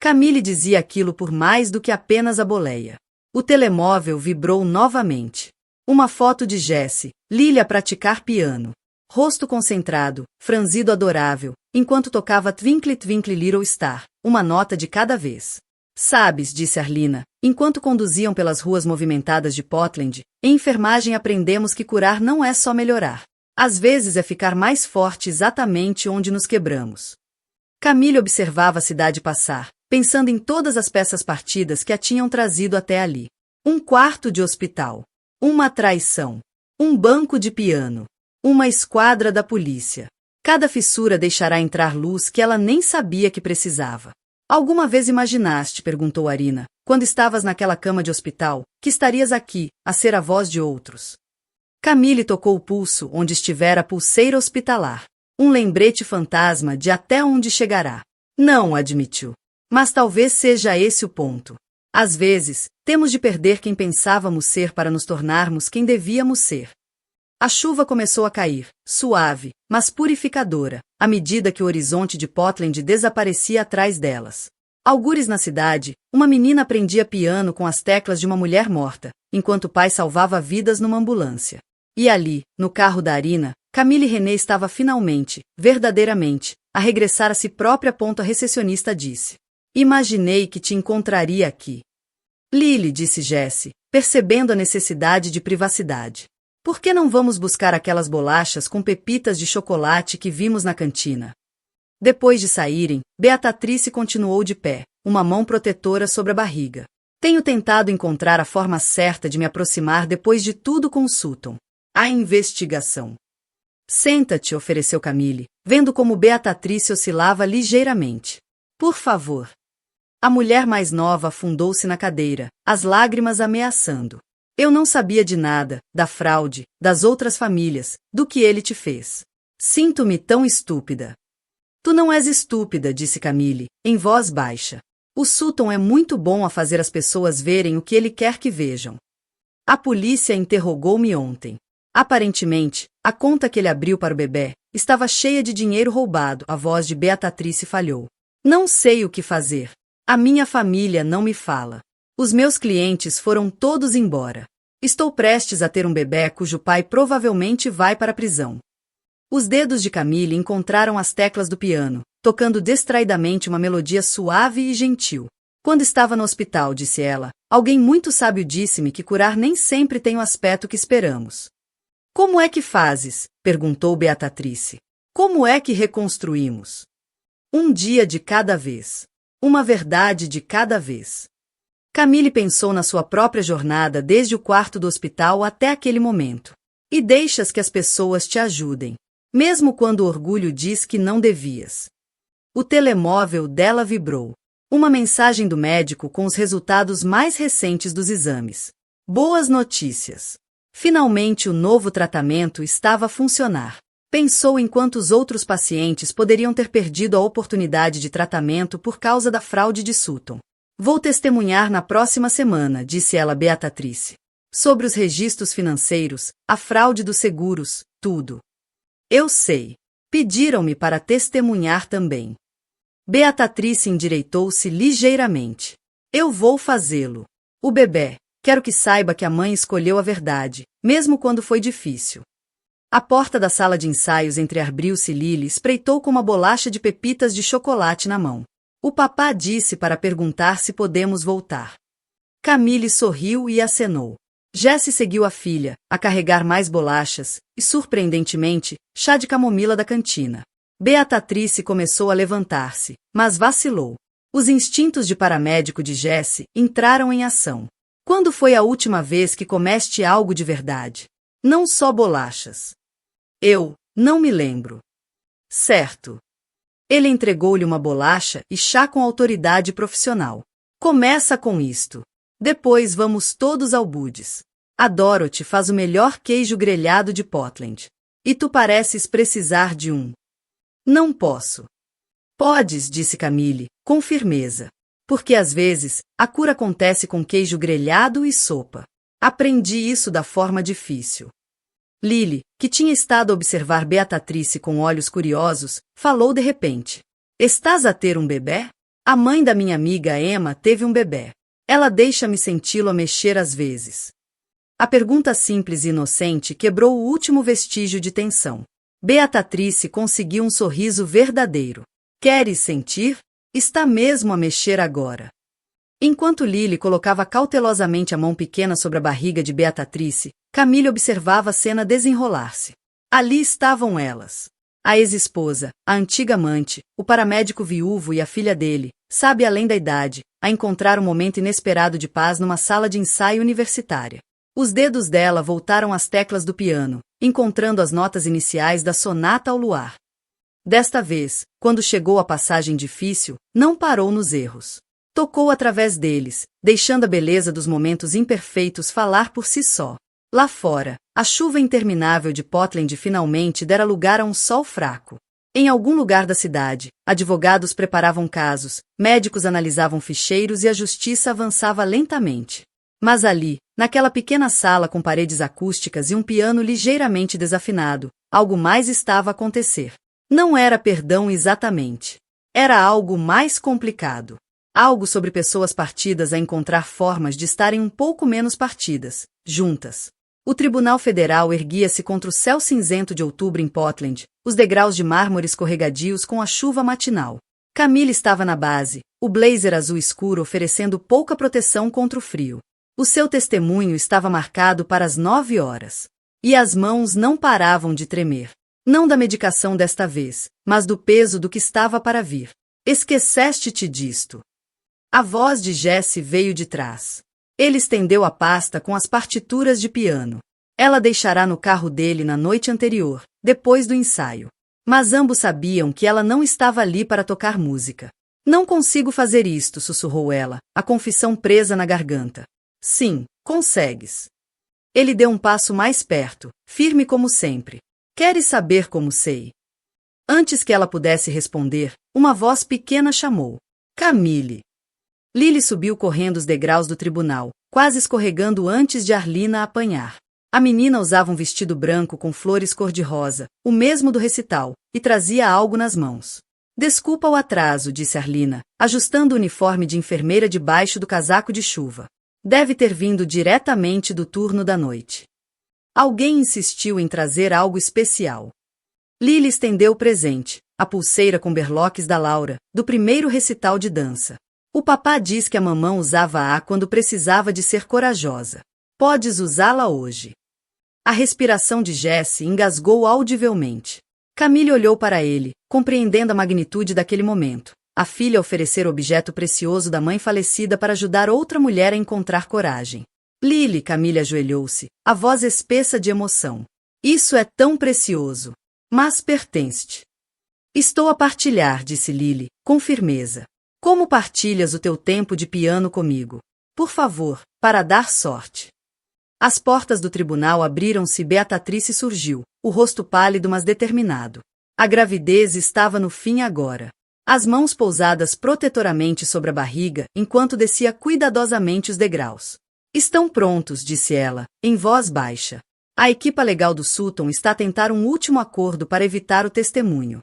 Camille dizia aquilo por mais do que apenas a boleia. O telemóvel vibrou novamente. Uma foto de Jessie, Lily a praticar piano. Rosto concentrado, franzido adorável, enquanto tocava Twinkle Twinkle Little Star, uma nota de cada vez. Sabes, disse Arlina, enquanto conduziam pelas ruas movimentadas de Portland, em enfermagem aprendemos que curar não é só melhorar. Às vezes é ficar mais forte exatamente onde nos quebramos. Camille observava a cidade passar, pensando em todas as peças partidas que a tinham trazido até ali. Um quarto de hospital. Uma traição. Um banco de piano. Uma esquadra da polícia. Cada fissura deixará entrar luz que ela nem sabia que precisava. Alguma vez imaginaste, perguntou Arina, quando estavas naquela cama de hospital, que estarias aqui, a ser a voz de outros? Camille tocou o pulso onde estivera a pulseira hospitalar. Um lembrete fantasma de até onde chegará. Não, admitiu. Mas talvez seja esse o ponto. Às vezes, temos de perder quem pensávamos ser para nos tornarmos quem devíamos ser. A chuva começou a cair, suave, mas purificadora, à medida que o horizonte de Portland desaparecia atrás delas. Algures na cidade, uma menina aprendia piano com as teclas de uma mulher morta, enquanto o pai salvava vidas numa ambulância. E ali, no carro da Arina, Camille René estava finalmente, verdadeiramente, a regressar a si própria. A recepcionista disse. Imaginei que te encontraria aqui. Lily, disse Jessie, percebendo a necessidade de privacidade. Por que não vamos buscar aquelas bolachas com pepitas de chocolate que vimos na cantina? Depois de saírem, Beatrice continuou de pé, uma mão protetora sobre a barriga. Tenho tentado encontrar a forma certa de me aproximar depois de tudo com Sutton. A investigação. Senta-te, ofereceu Camille, vendo como Beatrice oscilava ligeiramente. Por favor. A mulher mais nova afundou-se na cadeira, as lágrimas ameaçando. Eu não sabia de nada, da fraude, das outras famílias, do que ele te fez. Sinto-me tão estúpida. Tu não és estúpida, disse Camille, em voz baixa. O Sutton é muito bom a fazer as pessoas verem o que ele quer que vejam. A polícia interrogou-me ontem. Aparentemente, a conta que ele abriu para o bebê estava cheia de dinheiro roubado. A voz de Beatrice falhou. Não sei o que fazer. A minha família não me fala. Os meus clientes foram todos embora. Estou prestes a ter um bebê cujo pai provavelmente vai para a prisão. Os dedos de Camille encontraram as teclas do piano, tocando distraidamente uma melodia suave e gentil. Quando estava no hospital, disse ela, alguém muito sábio disse-me que curar nem sempre tem o aspecto que esperamos. Como é que fazes? Perguntou Beatrice. Como é que reconstruímos? Um dia de cada vez. Uma verdade de cada vez. Camille pensou na sua própria jornada desde o quarto do hospital até aquele momento. E deixas que as pessoas te ajudem, mesmo quando o orgulho diz que não devias. O telemóvel dela vibrou. Uma mensagem do médico com os resultados mais recentes dos exames. Boas notícias. Finalmente o novo tratamento estava a funcionar. Pensou em quantos outros pacientes poderiam ter perdido a oportunidade de tratamento por causa da fraude de Sutton. Vou testemunhar na próxima semana, disse ela a Beatrice. Sobre os registros financeiros, a fraude dos seguros, tudo. Eu sei. Pediram-me para testemunhar também. Beatrice endireitou-se ligeiramente. Eu vou fazê-lo. O bebê. Quero que saiba que a mãe escolheu a verdade, mesmo quando foi difícil. A porta da sala de ensaios entreabriu-se e Lily espreitou com uma bolacha de pepitas de chocolate na mão. O papá disse para perguntar se podemos voltar. Camille sorriu e acenou. Jessie seguiu a filha, a carregar mais bolachas, e, surpreendentemente, chá de camomila da cantina. Beatrice começou a levantar-se, mas vacilou. Os instintos de paramédico de Jessie entraram em ação. Quando foi a última vez que comeste algo de verdade? Não só bolachas. Eu não me lembro. Certo. Ele entregou-lhe uma bolacha e chá com autoridade profissional. Começa com isto. Depois vamos todos ao Bud's. A Dorothy faz o melhor queijo grelhado de Portland. E tu pareces precisar de um. Não posso. Podes, disse Camille, com firmeza. Porque às vezes, a cura acontece com queijo grelhado e sopa. Aprendi isso da forma difícil. Lily, que tinha estado a observar Beatrice com olhos curiosos, falou de repente. Estás a ter um bebê? A mãe da minha amiga Emma teve um bebê. Ela deixa-me senti-lo a mexer às vezes. A pergunta simples e inocente quebrou o último vestígio de tensão. Beatrice conseguiu um sorriso verdadeiro. Queres sentir? Está mesmo a mexer agora. Enquanto Lily colocava cautelosamente a mão pequena sobre a barriga de Beatrice, Camille observava a cena desenrolar-se. Ali estavam elas. A ex-esposa, a antiga amante, o paramédico viúvo e a filha dele, sabe além da idade, a encontrar um momento inesperado de paz numa sala de ensaio universitária. Os dedos dela voltaram às teclas do piano, encontrando as notas iniciais da Sonata ao Luar. Desta vez, quando chegou a passagem difícil, não parou nos erros. Tocou através deles, deixando a beleza dos momentos imperfeitos falar por si só. Lá fora, a chuva interminável de Portland finalmente dera lugar a um sol fraco. Em algum lugar da cidade, advogados preparavam casos, médicos analisavam ficheiros e a justiça avançava lentamente. Mas ali, naquela pequena sala com paredes acústicas e um piano ligeiramente desafinado, algo mais estava a acontecer. Não era perdão exatamente. Era algo mais complicado. Algo sobre pessoas partidas a encontrar formas de estarem um pouco menos partidas, juntas. O Tribunal Federal erguia-se contra o céu cinzento de outubro em Portland, os degraus de mármore escorregadios com a chuva matinal. Camille estava na base, o blazer azul escuro oferecendo pouca proteção contra o frio. O seu testemunho estava marcado para as 9 horas. E as mãos não paravam de tremer. Não da medicação desta vez, mas do peso do que estava para vir. Esqueceste-te disto. A voz de Jessie veio de trás. Ele estendeu a pasta com as partituras de piano. Ela deixará no carro dele na noite anterior, depois do ensaio. Mas ambos sabiam que ela não estava ali para tocar música. Não consigo fazer isto, sussurrou ela, a confissão presa na garganta. Sim, consegues. Ele deu um passo mais perto, firme como sempre. Queres saber como sei? Antes que ela pudesse responder, uma voz pequena chamou. Camille. Lily subiu correndo os degraus do tribunal, quase escorregando antes de Arlina a apanhar. A menina usava um vestido branco com flores cor-de-rosa, o mesmo do recital, e trazia algo nas mãos. Desculpa o atraso, disse Arlina, ajustando o uniforme de enfermeira debaixo do casaco de chuva. Deve ter vindo diretamente do turno da noite. Alguém insistiu em trazer algo especial. Lily estendeu o presente, a pulseira com berloques da Laura, do primeiro recital de dança. O papá diz que a mamã usava-a quando precisava de ser corajosa. Podes usá-la hoje. A respiração de Jessie engasgou audivelmente. Camille olhou para ele, compreendendo a magnitude daquele momento. A filha oferecer o objeto precioso da mãe falecida para ajudar outra mulher a encontrar coragem. Lily, Camille ajoelhou-se, a voz espessa de emoção. Isso é tão precioso. Mas pertence-te. Estou a partilhar, disse Lily, com firmeza. Como partilhas o teu tempo de piano comigo? Por favor, para dar sorte. As portas do tribunal abriram-se e Beatrice surgiu, o rosto pálido mas determinado. A gravidez estava no fim agora. As mãos pousadas protetoramente sobre a barriga, enquanto descia cuidadosamente os degraus. Estão prontos, disse ela, em voz baixa. A equipa legal do Sutton está a tentar um último acordo para evitar o testemunho.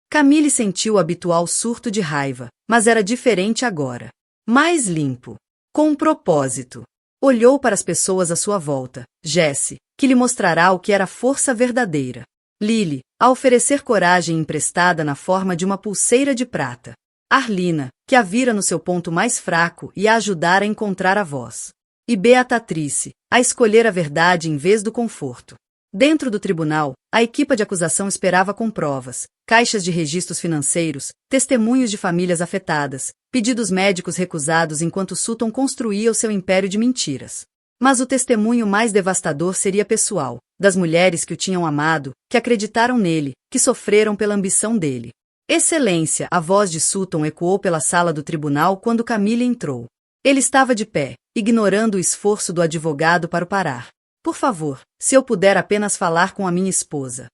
Camille sentiu o habitual surto de raiva, mas era diferente agora. Mais limpo. Com um propósito. Olhou para as pessoas à sua volta. Jesse, que lhe mostrará o que era força verdadeira. Lily, a oferecer coragem emprestada na forma de uma pulseira de prata. Arlina, que a vira no seu ponto mais fraco e a ajudar a encontrar a voz. E Beatrice, a escolher a verdade em vez do conforto. Dentro do tribunal, a equipa de acusação esperava com provas, caixas de registros financeiros, testemunhos de famílias afetadas, pedidos médicos recusados enquanto Sutton construía o seu império de mentiras. Mas o testemunho mais devastador seria pessoal, das mulheres que o tinham amado, que acreditaram nele, que sofreram pela ambição dele. Excelência, a voz de Sutton ecoou pela sala do tribunal quando Camille entrou. Ele estava de pé, ignorando o esforço do advogado para o parar. Por favor, se eu puder apenas falar com a minha esposa.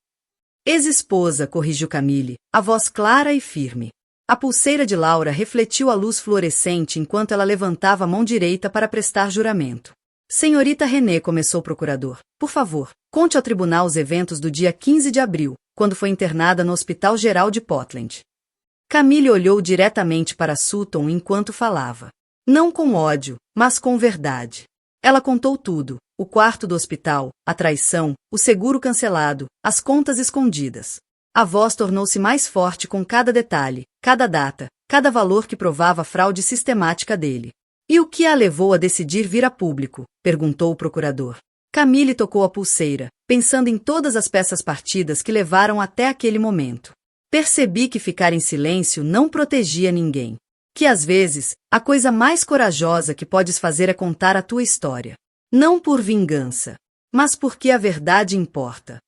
Ex-esposa, corrigiu Camille, a voz clara e firme. A pulseira de Laura refletiu a luz fluorescente enquanto ela levantava a mão direita para prestar juramento. Senhorita René, começou o procurador, por favor, conte ao tribunal os eventos do dia 15 de abril, quando foi internada no Hospital Geral de Portland. Camille olhou diretamente para Sutton enquanto falava. Não com ódio, mas com verdade. Ela contou tudo, o quarto do hospital, a traição, o seguro cancelado, as contas escondidas. A voz tornou-se mais forte com cada detalhe, cada data, cada valor que provava a fraude sistemática dele. E o que a levou a decidir vir a público? Perguntou o procurador. Camille tocou a pulseira, pensando em todas as peças partidas que levaram até aquele momento. Percebi que ficar em silêncio não protegia ninguém. Que às vezes, a coisa mais corajosa que podes fazer é contar a tua história. Não por vingança, mas porque a verdade importa.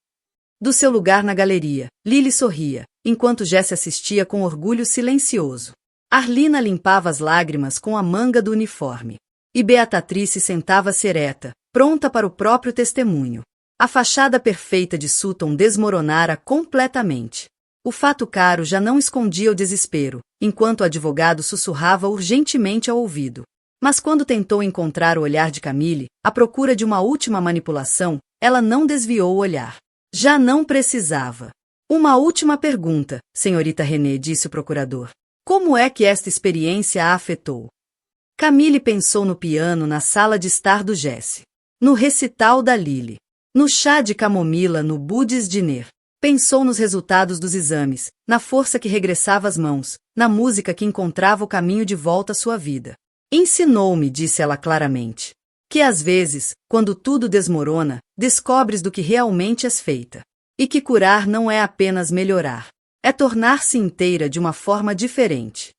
Do seu lugar na galeria, Lily sorria, enquanto Jesse assistia com orgulho silencioso. Arlina limpava as lágrimas com a manga do uniforme. E Beatrice sentava-se ereta, pronta para o próprio testemunho. A fachada perfeita de Sutton desmoronara completamente. O fato caro já não escondia o desespero, enquanto o advogado sussurrava urgentemente ao ouvido. Mas quando tentou encontrar o olhar de Camille, à procura de uma última manipulação, ela não desviou o olhar. Já não precisava. Uma última pergunta, senhorita René, disse o procurador. Como é que esta experiência a afetou? Camille pensou no piano na sala de estar do Jesse. No recital da Lily. No chá de camomila no Buddy's Dinner. Pensou nos resultados dos exames, na força que regressava às mãos, na música que encontrava o caminho de volta à sua vida. Ensinou-me, disse ela claramente, que às vezes, quando tudo desmorona, descobres do que realmente és feita. E que curar não é apenas melhorar. É tornar-se inteira de uma forma diferente.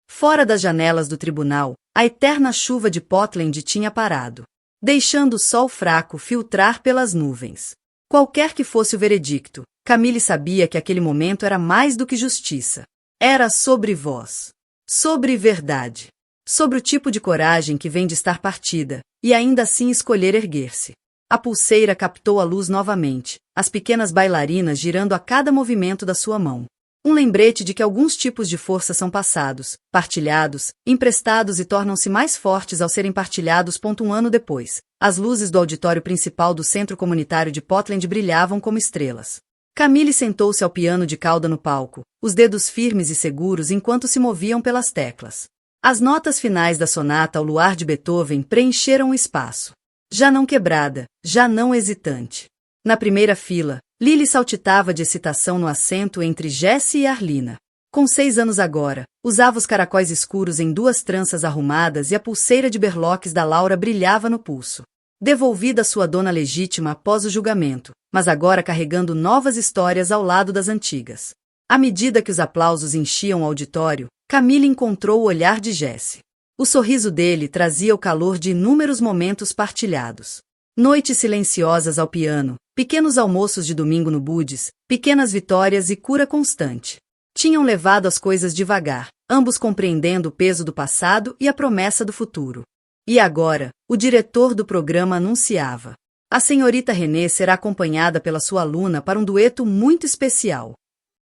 Fora das janelas do tribunal, a eterna chuva de Portland tinha parado, deixando o sol fraco filtrar pelas nuvens. Qualquer que fosse o veredicto, Camille sabia que aquele momento era mais do que justiça. Era sobre voz. Sobre verdade. Sobre o tipo de coragem que vem de estar partida, e ainda assim escolher erguer-se. A pulseira captou a luz novamente, as pequenas bailarinas girando a cada movimento da sua mão. Um lembrete de que alguns tipos de força são passados, partilhados, emprestados e tornam-se mais fortes ao serem partilhados. Um ano depois, as luzes do auditório principal do Centro Comunitário de Portland brilhavam como estrelas. Camille sentou-se ao piano de cauda no palco, os dedos firmes e seguros enquanto se moviam pelas teclas. As notas finais da sonata ao luar de Beethoven preencheram o espaço. Já não quebrada, já não hesitante. Na primeira fila, Lily saltitava de excitação no assento entre Jesse e Arlina. Com 6 anos agora, usava os caracóis escuros em 2 tranças arrumadas e a pulseira de berloques da Laura brilhava no pulso. Devolvida à sua dona legítima após o julgamento, mas agora carregando novas histórias ao lado das antigas. À medida que os aplausos enchiam o auditório, Camille encontrou o olhar de Jesse. O sorriso dele trazia o calor de inúmeros momentos partilhados. Noites silenciosas ao piano, pequenos almoços de domingo no Buddy's, pequenas vitórias e cura constante. Tinham levado as coisas devagar, ambos compreendendo o peso do passado e a promessa do futuro. E agora, o diretor do programa anunciava: a senhorita Renée será acompanhada pela sua aluna para um dueto muito especial.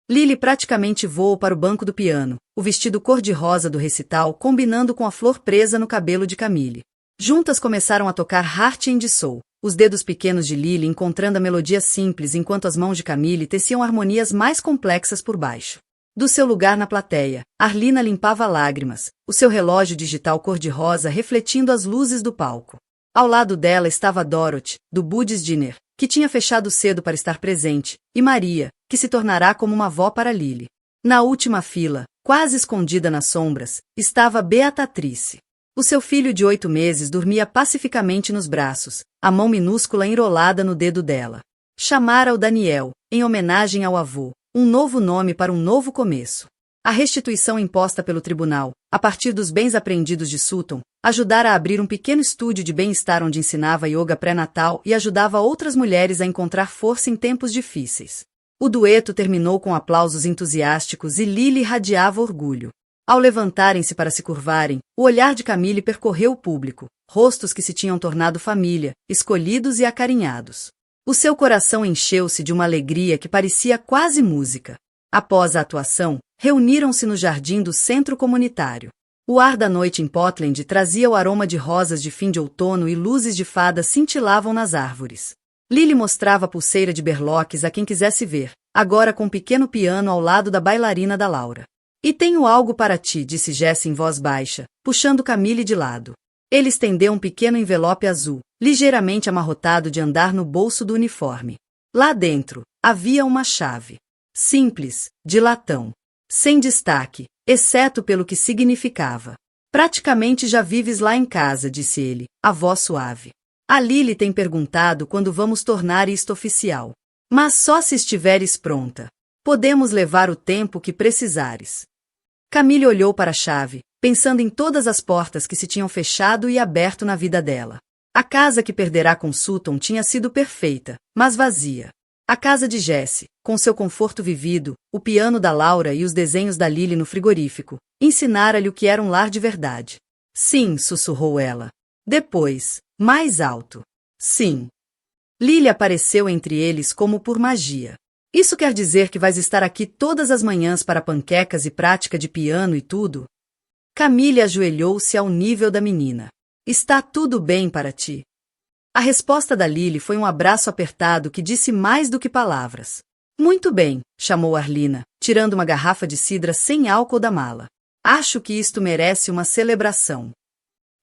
Lily praticamente voou para o banco do piano, o vestido cor-de-rosa do recital combinando com a flor presa no cabelo de Camille. Juntas começaram a tocar Heart and Soul, os dedos pequenos de Lily encontrando a melodia simples enquanto as mãos de Camille teciam harmonias mais complexas por baixo. Do seu lugar na plateia, Arlina limpava lágrimas, o seu relógio digital cor-de-rosa refletindo as luzes do palco. Ao lado dela estava Dorothy, do Buddy's Dinner, que tinha fechado cedo para estar presente, e Maria, que se tornará como uma avó para Lily. Na última fila, quase escondida nas sombras, estava Beatrice. O seu filho de 8 meses dormia pacificamente nos braços, a mão minúscula enrolada no dedo dela. Chamara-o Daniel, em homenagem ao avô, um novo nome para um novo começo. A restituição imposta pelo tribunal, a partir dos bens apreendidos de Sutton, ajudara a abrir um pequeno estúdio de bem-estar onde ensinava yoga pré-natal e ajudava outras mulheres a encontrar força em tempos difíceis. O dueto terminou com aplausos entusiásticos e Lily irradiava orgulho. Ao levantarem-se para se curvarem, o olhar de Camille percorreu o público, rostos que se tinham tornado família, escolhidos e acarinhados. O seu coração encheu-se de uma alegria que parecia quase música. Após a atuação, reuniram-se no jardim do centro comunitário. O ar da noite em Portland trazia o aroma de rosas de fim de outono e luzes de fada cintilavam nas árvores. Lily mostrava a pulseira de berloques a quem quisesse ver, agora com um pequeno piano ao lado da bailarina da Laura. E tenho algo para ti, disse Jessie em voz baixa, puxando Camille de lado. Ele estendeu um pequeno envelope azul, ligeiramente amarrotado de andar no bolso do uniforme. Lá dentro, havia uma chave. Simples, de latão. Sem destaque, exceto pelo que significava. Praticamente já vives lá em casa, disse ele, a voz suave. A Lily tem perguntado quando vamos tornar isto oficial. Mas só se estiveres pronta. Podemos levar o tempo que precisares. Camille olhou para a chave, pensando em todas as portas que se tinham fechado e aberto na vida dela. A casa que perderá com Sutton tinha sido perfeita, mas vazia. A casa de Jessie, com seu conforto vivido, o piano da Laura e os desenhos da Lily no frigorífico, ensinara-lhe o que era um lar de verdade. Sim, sussurrou ela. Depois, mais alto. Sim. Lily apareceu entre eles como por magia. Isso quer dizer que vais estar aqui todas as manhãs para panquecas e prática de piano e tudo? Camille ajoelhou-se ao nível da menina. Está tudo bem para ti? A resposta da Lily foi um abraço apertado que disse mais do que palavras. Muito bem, chamou Arlina, tirando uma garrafa de cidra sem álcool da mala. Acho que isto merece uma celebração.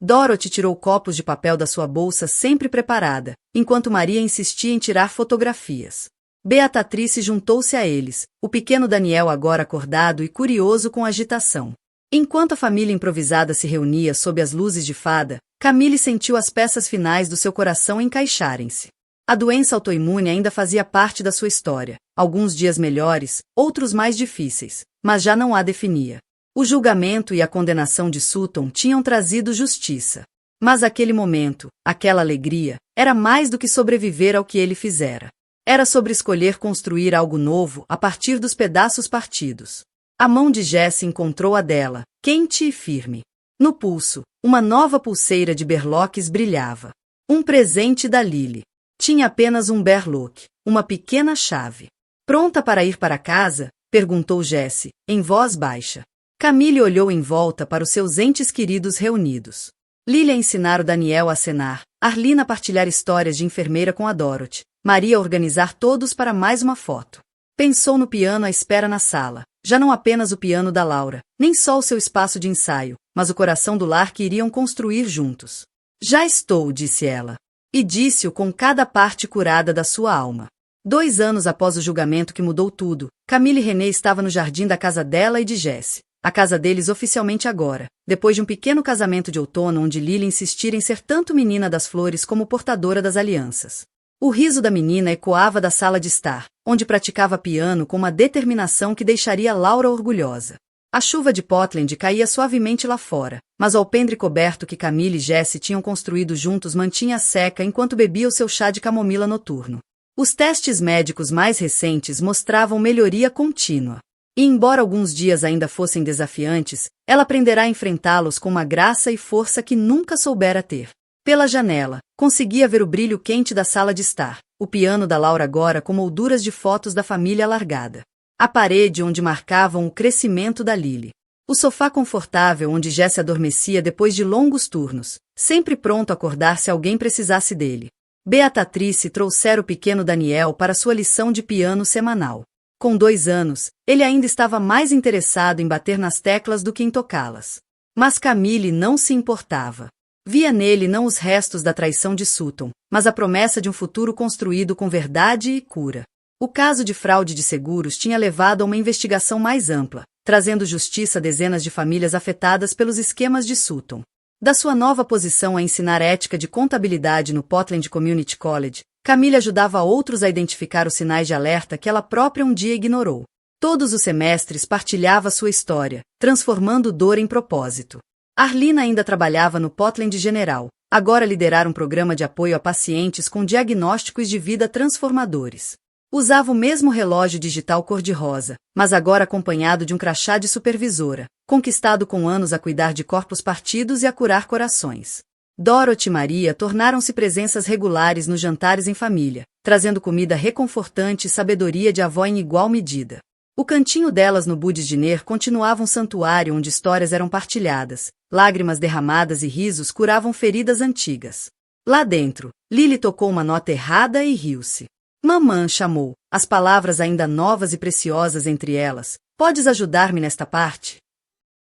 Dorothy tirou copos de papel da sua bolsa sempre preparada, enquanto Maria insistia em tirar fotografias. Beatrice juntou-se a eles, o pequeno Daniel agora acordado e curioso com a agitação. Enquanto a família improvisada se reunia sob as luzes de fada, Camille sentiu as peças finais do seu coração encaixarem-se. A doença autoimune ainda fazia parte da sua história, alguns dias melhores, outros mais difíceis, mas já não a definia. O julgamento e a condenação de Sutton tinham trazido justiça. Mas aquele momento, aquela alegria, era mais do que sobreviver ao que ele fizera. Era sobre escolher construir algo novo a partir dos pedaços partidos. A mão de Jessie encontrou a dela, quente e firme. No pulso, uma nova pulseira de berloques brilhava. Um presente da Lily. Tinha apenas um berloque, uma pequena chave. Pronta para ir para casa? Perguntou Jessie, em voz baixa. Camille olhou em volta para os seus entes queridos reunidos. Lily a ensinar o Daniel a acenar, Arlina a partilhar histórias de enfermeira com a Dorothy, Maria a organizar todos para mais uma foto. Pensou no piano à espera na sala, já não apenas o piano da Laura, nem só o seu espaço de ensaio, mas o coração do lar que iriam construir juntos. Já estou, disse ela. E disse-o com cada parte curada da sua alma. 2 anos após o julgamento que mudou tudo, Camille Renée estava no jardim da casa dela e de Jessie. A casa deles oficialmente agora, depois de um pequeno casamento de outono onde Lily insistira em ser tanto menina das flores como portadora das alianças. O riso da menina ecoava da sala de estar, onde praticava piano com uma determinação que deixaria Laura orgulhosa. A chuva de Portland caía suavemente lá fora, mas o alpendre coberto que Camille e Jessie tinham construído juntos mantinha seca enquanto bebia o seu chá de camomila noturno. Os testes médicos mais recentes mostravam melhoria contínua. E embora alguns dias ainda fossem desafiantes, ela aprenderá a enfrentá-los com uma graça e força que nunca soubera ter. Pela janela, conseguia ver o brilho quente da sala de estar, o piano da Laura agora com molduras de fotos da família alargada. A parede onde marcavam o crescimento da Lily. O sofá confortável onde Jesse adormecia depois de longos turnos, sempre pronto a acordar se alguém precisasse dele. Beatrice trouxera o pequeno Daniel para sua lição de piano semanal. Com 2 anos, ele ainda estava mais interessado em bater nas teclas do que em tocá-las. Mas Camille não se importava. Via nele não os restos da traição de Sutton, mas a promessa de um futuro construído com verdade e cura. O caso de fraude de seguros tinha levado a uma investigação mais ampla, trazendo justiça a dezenas de famílias afetadas pelos esquemas de Sutton. Da sua nova posição a ensinar ética de contabilidade no Portland Community College, Camille ajudava outros a identificar os sinais de alerta que ela própria um dia ignorou. Todos os semestres partilhava sua história, transformando dor em propósito. Arlina ainda trabalhava no Portland General, agora liderar um programa de apoio a pacientes com diagnósticos de vida transformadores. Usava o mesmo relógio digital cor-de-rosa, mas agora acompanhado de um crachá de supervisora, conquistado com anos a cuidar de corpos partidos e a curar corações. Dorothy e Maria tornaram-se presenças regulares nos jantares em família, trazendo comida reconfortante e sabedoria de avó em igual medida. O cantinho delas no Budis Diner continuava um santuário onde histórias eram partilhadas, lágrimas derramadas e risos curavam feridas antigas. Lá dentro, Lily tocou uma nota errada e riu-se. Mamã chamou, as palavras ainda novas e preciosas entre elas. Podes ajudar-me nesta parte?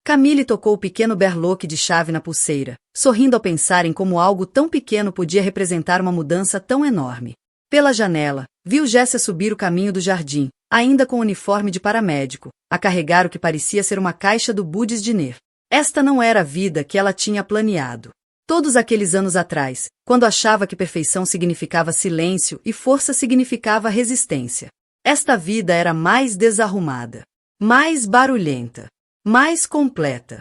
Camille tocou o pequeno berloque de chave na pulseira, sorrindo ao pensar em como algo tão pequeno podia representar uma mudança tão enorme. Pela janela, viu Jesse subir o caminho do jardim, ainda com o uniforme de paramédico, a carregar o que parecia ser uma caixa do Budis Diner. Esta não era a vida que ela tinha planeado. Todos aqueles anos atrás, quando achava que perfeição significava silêncio e força significava resistência. Esta vida era mais desarrumada, mais barulhenta, mais completa.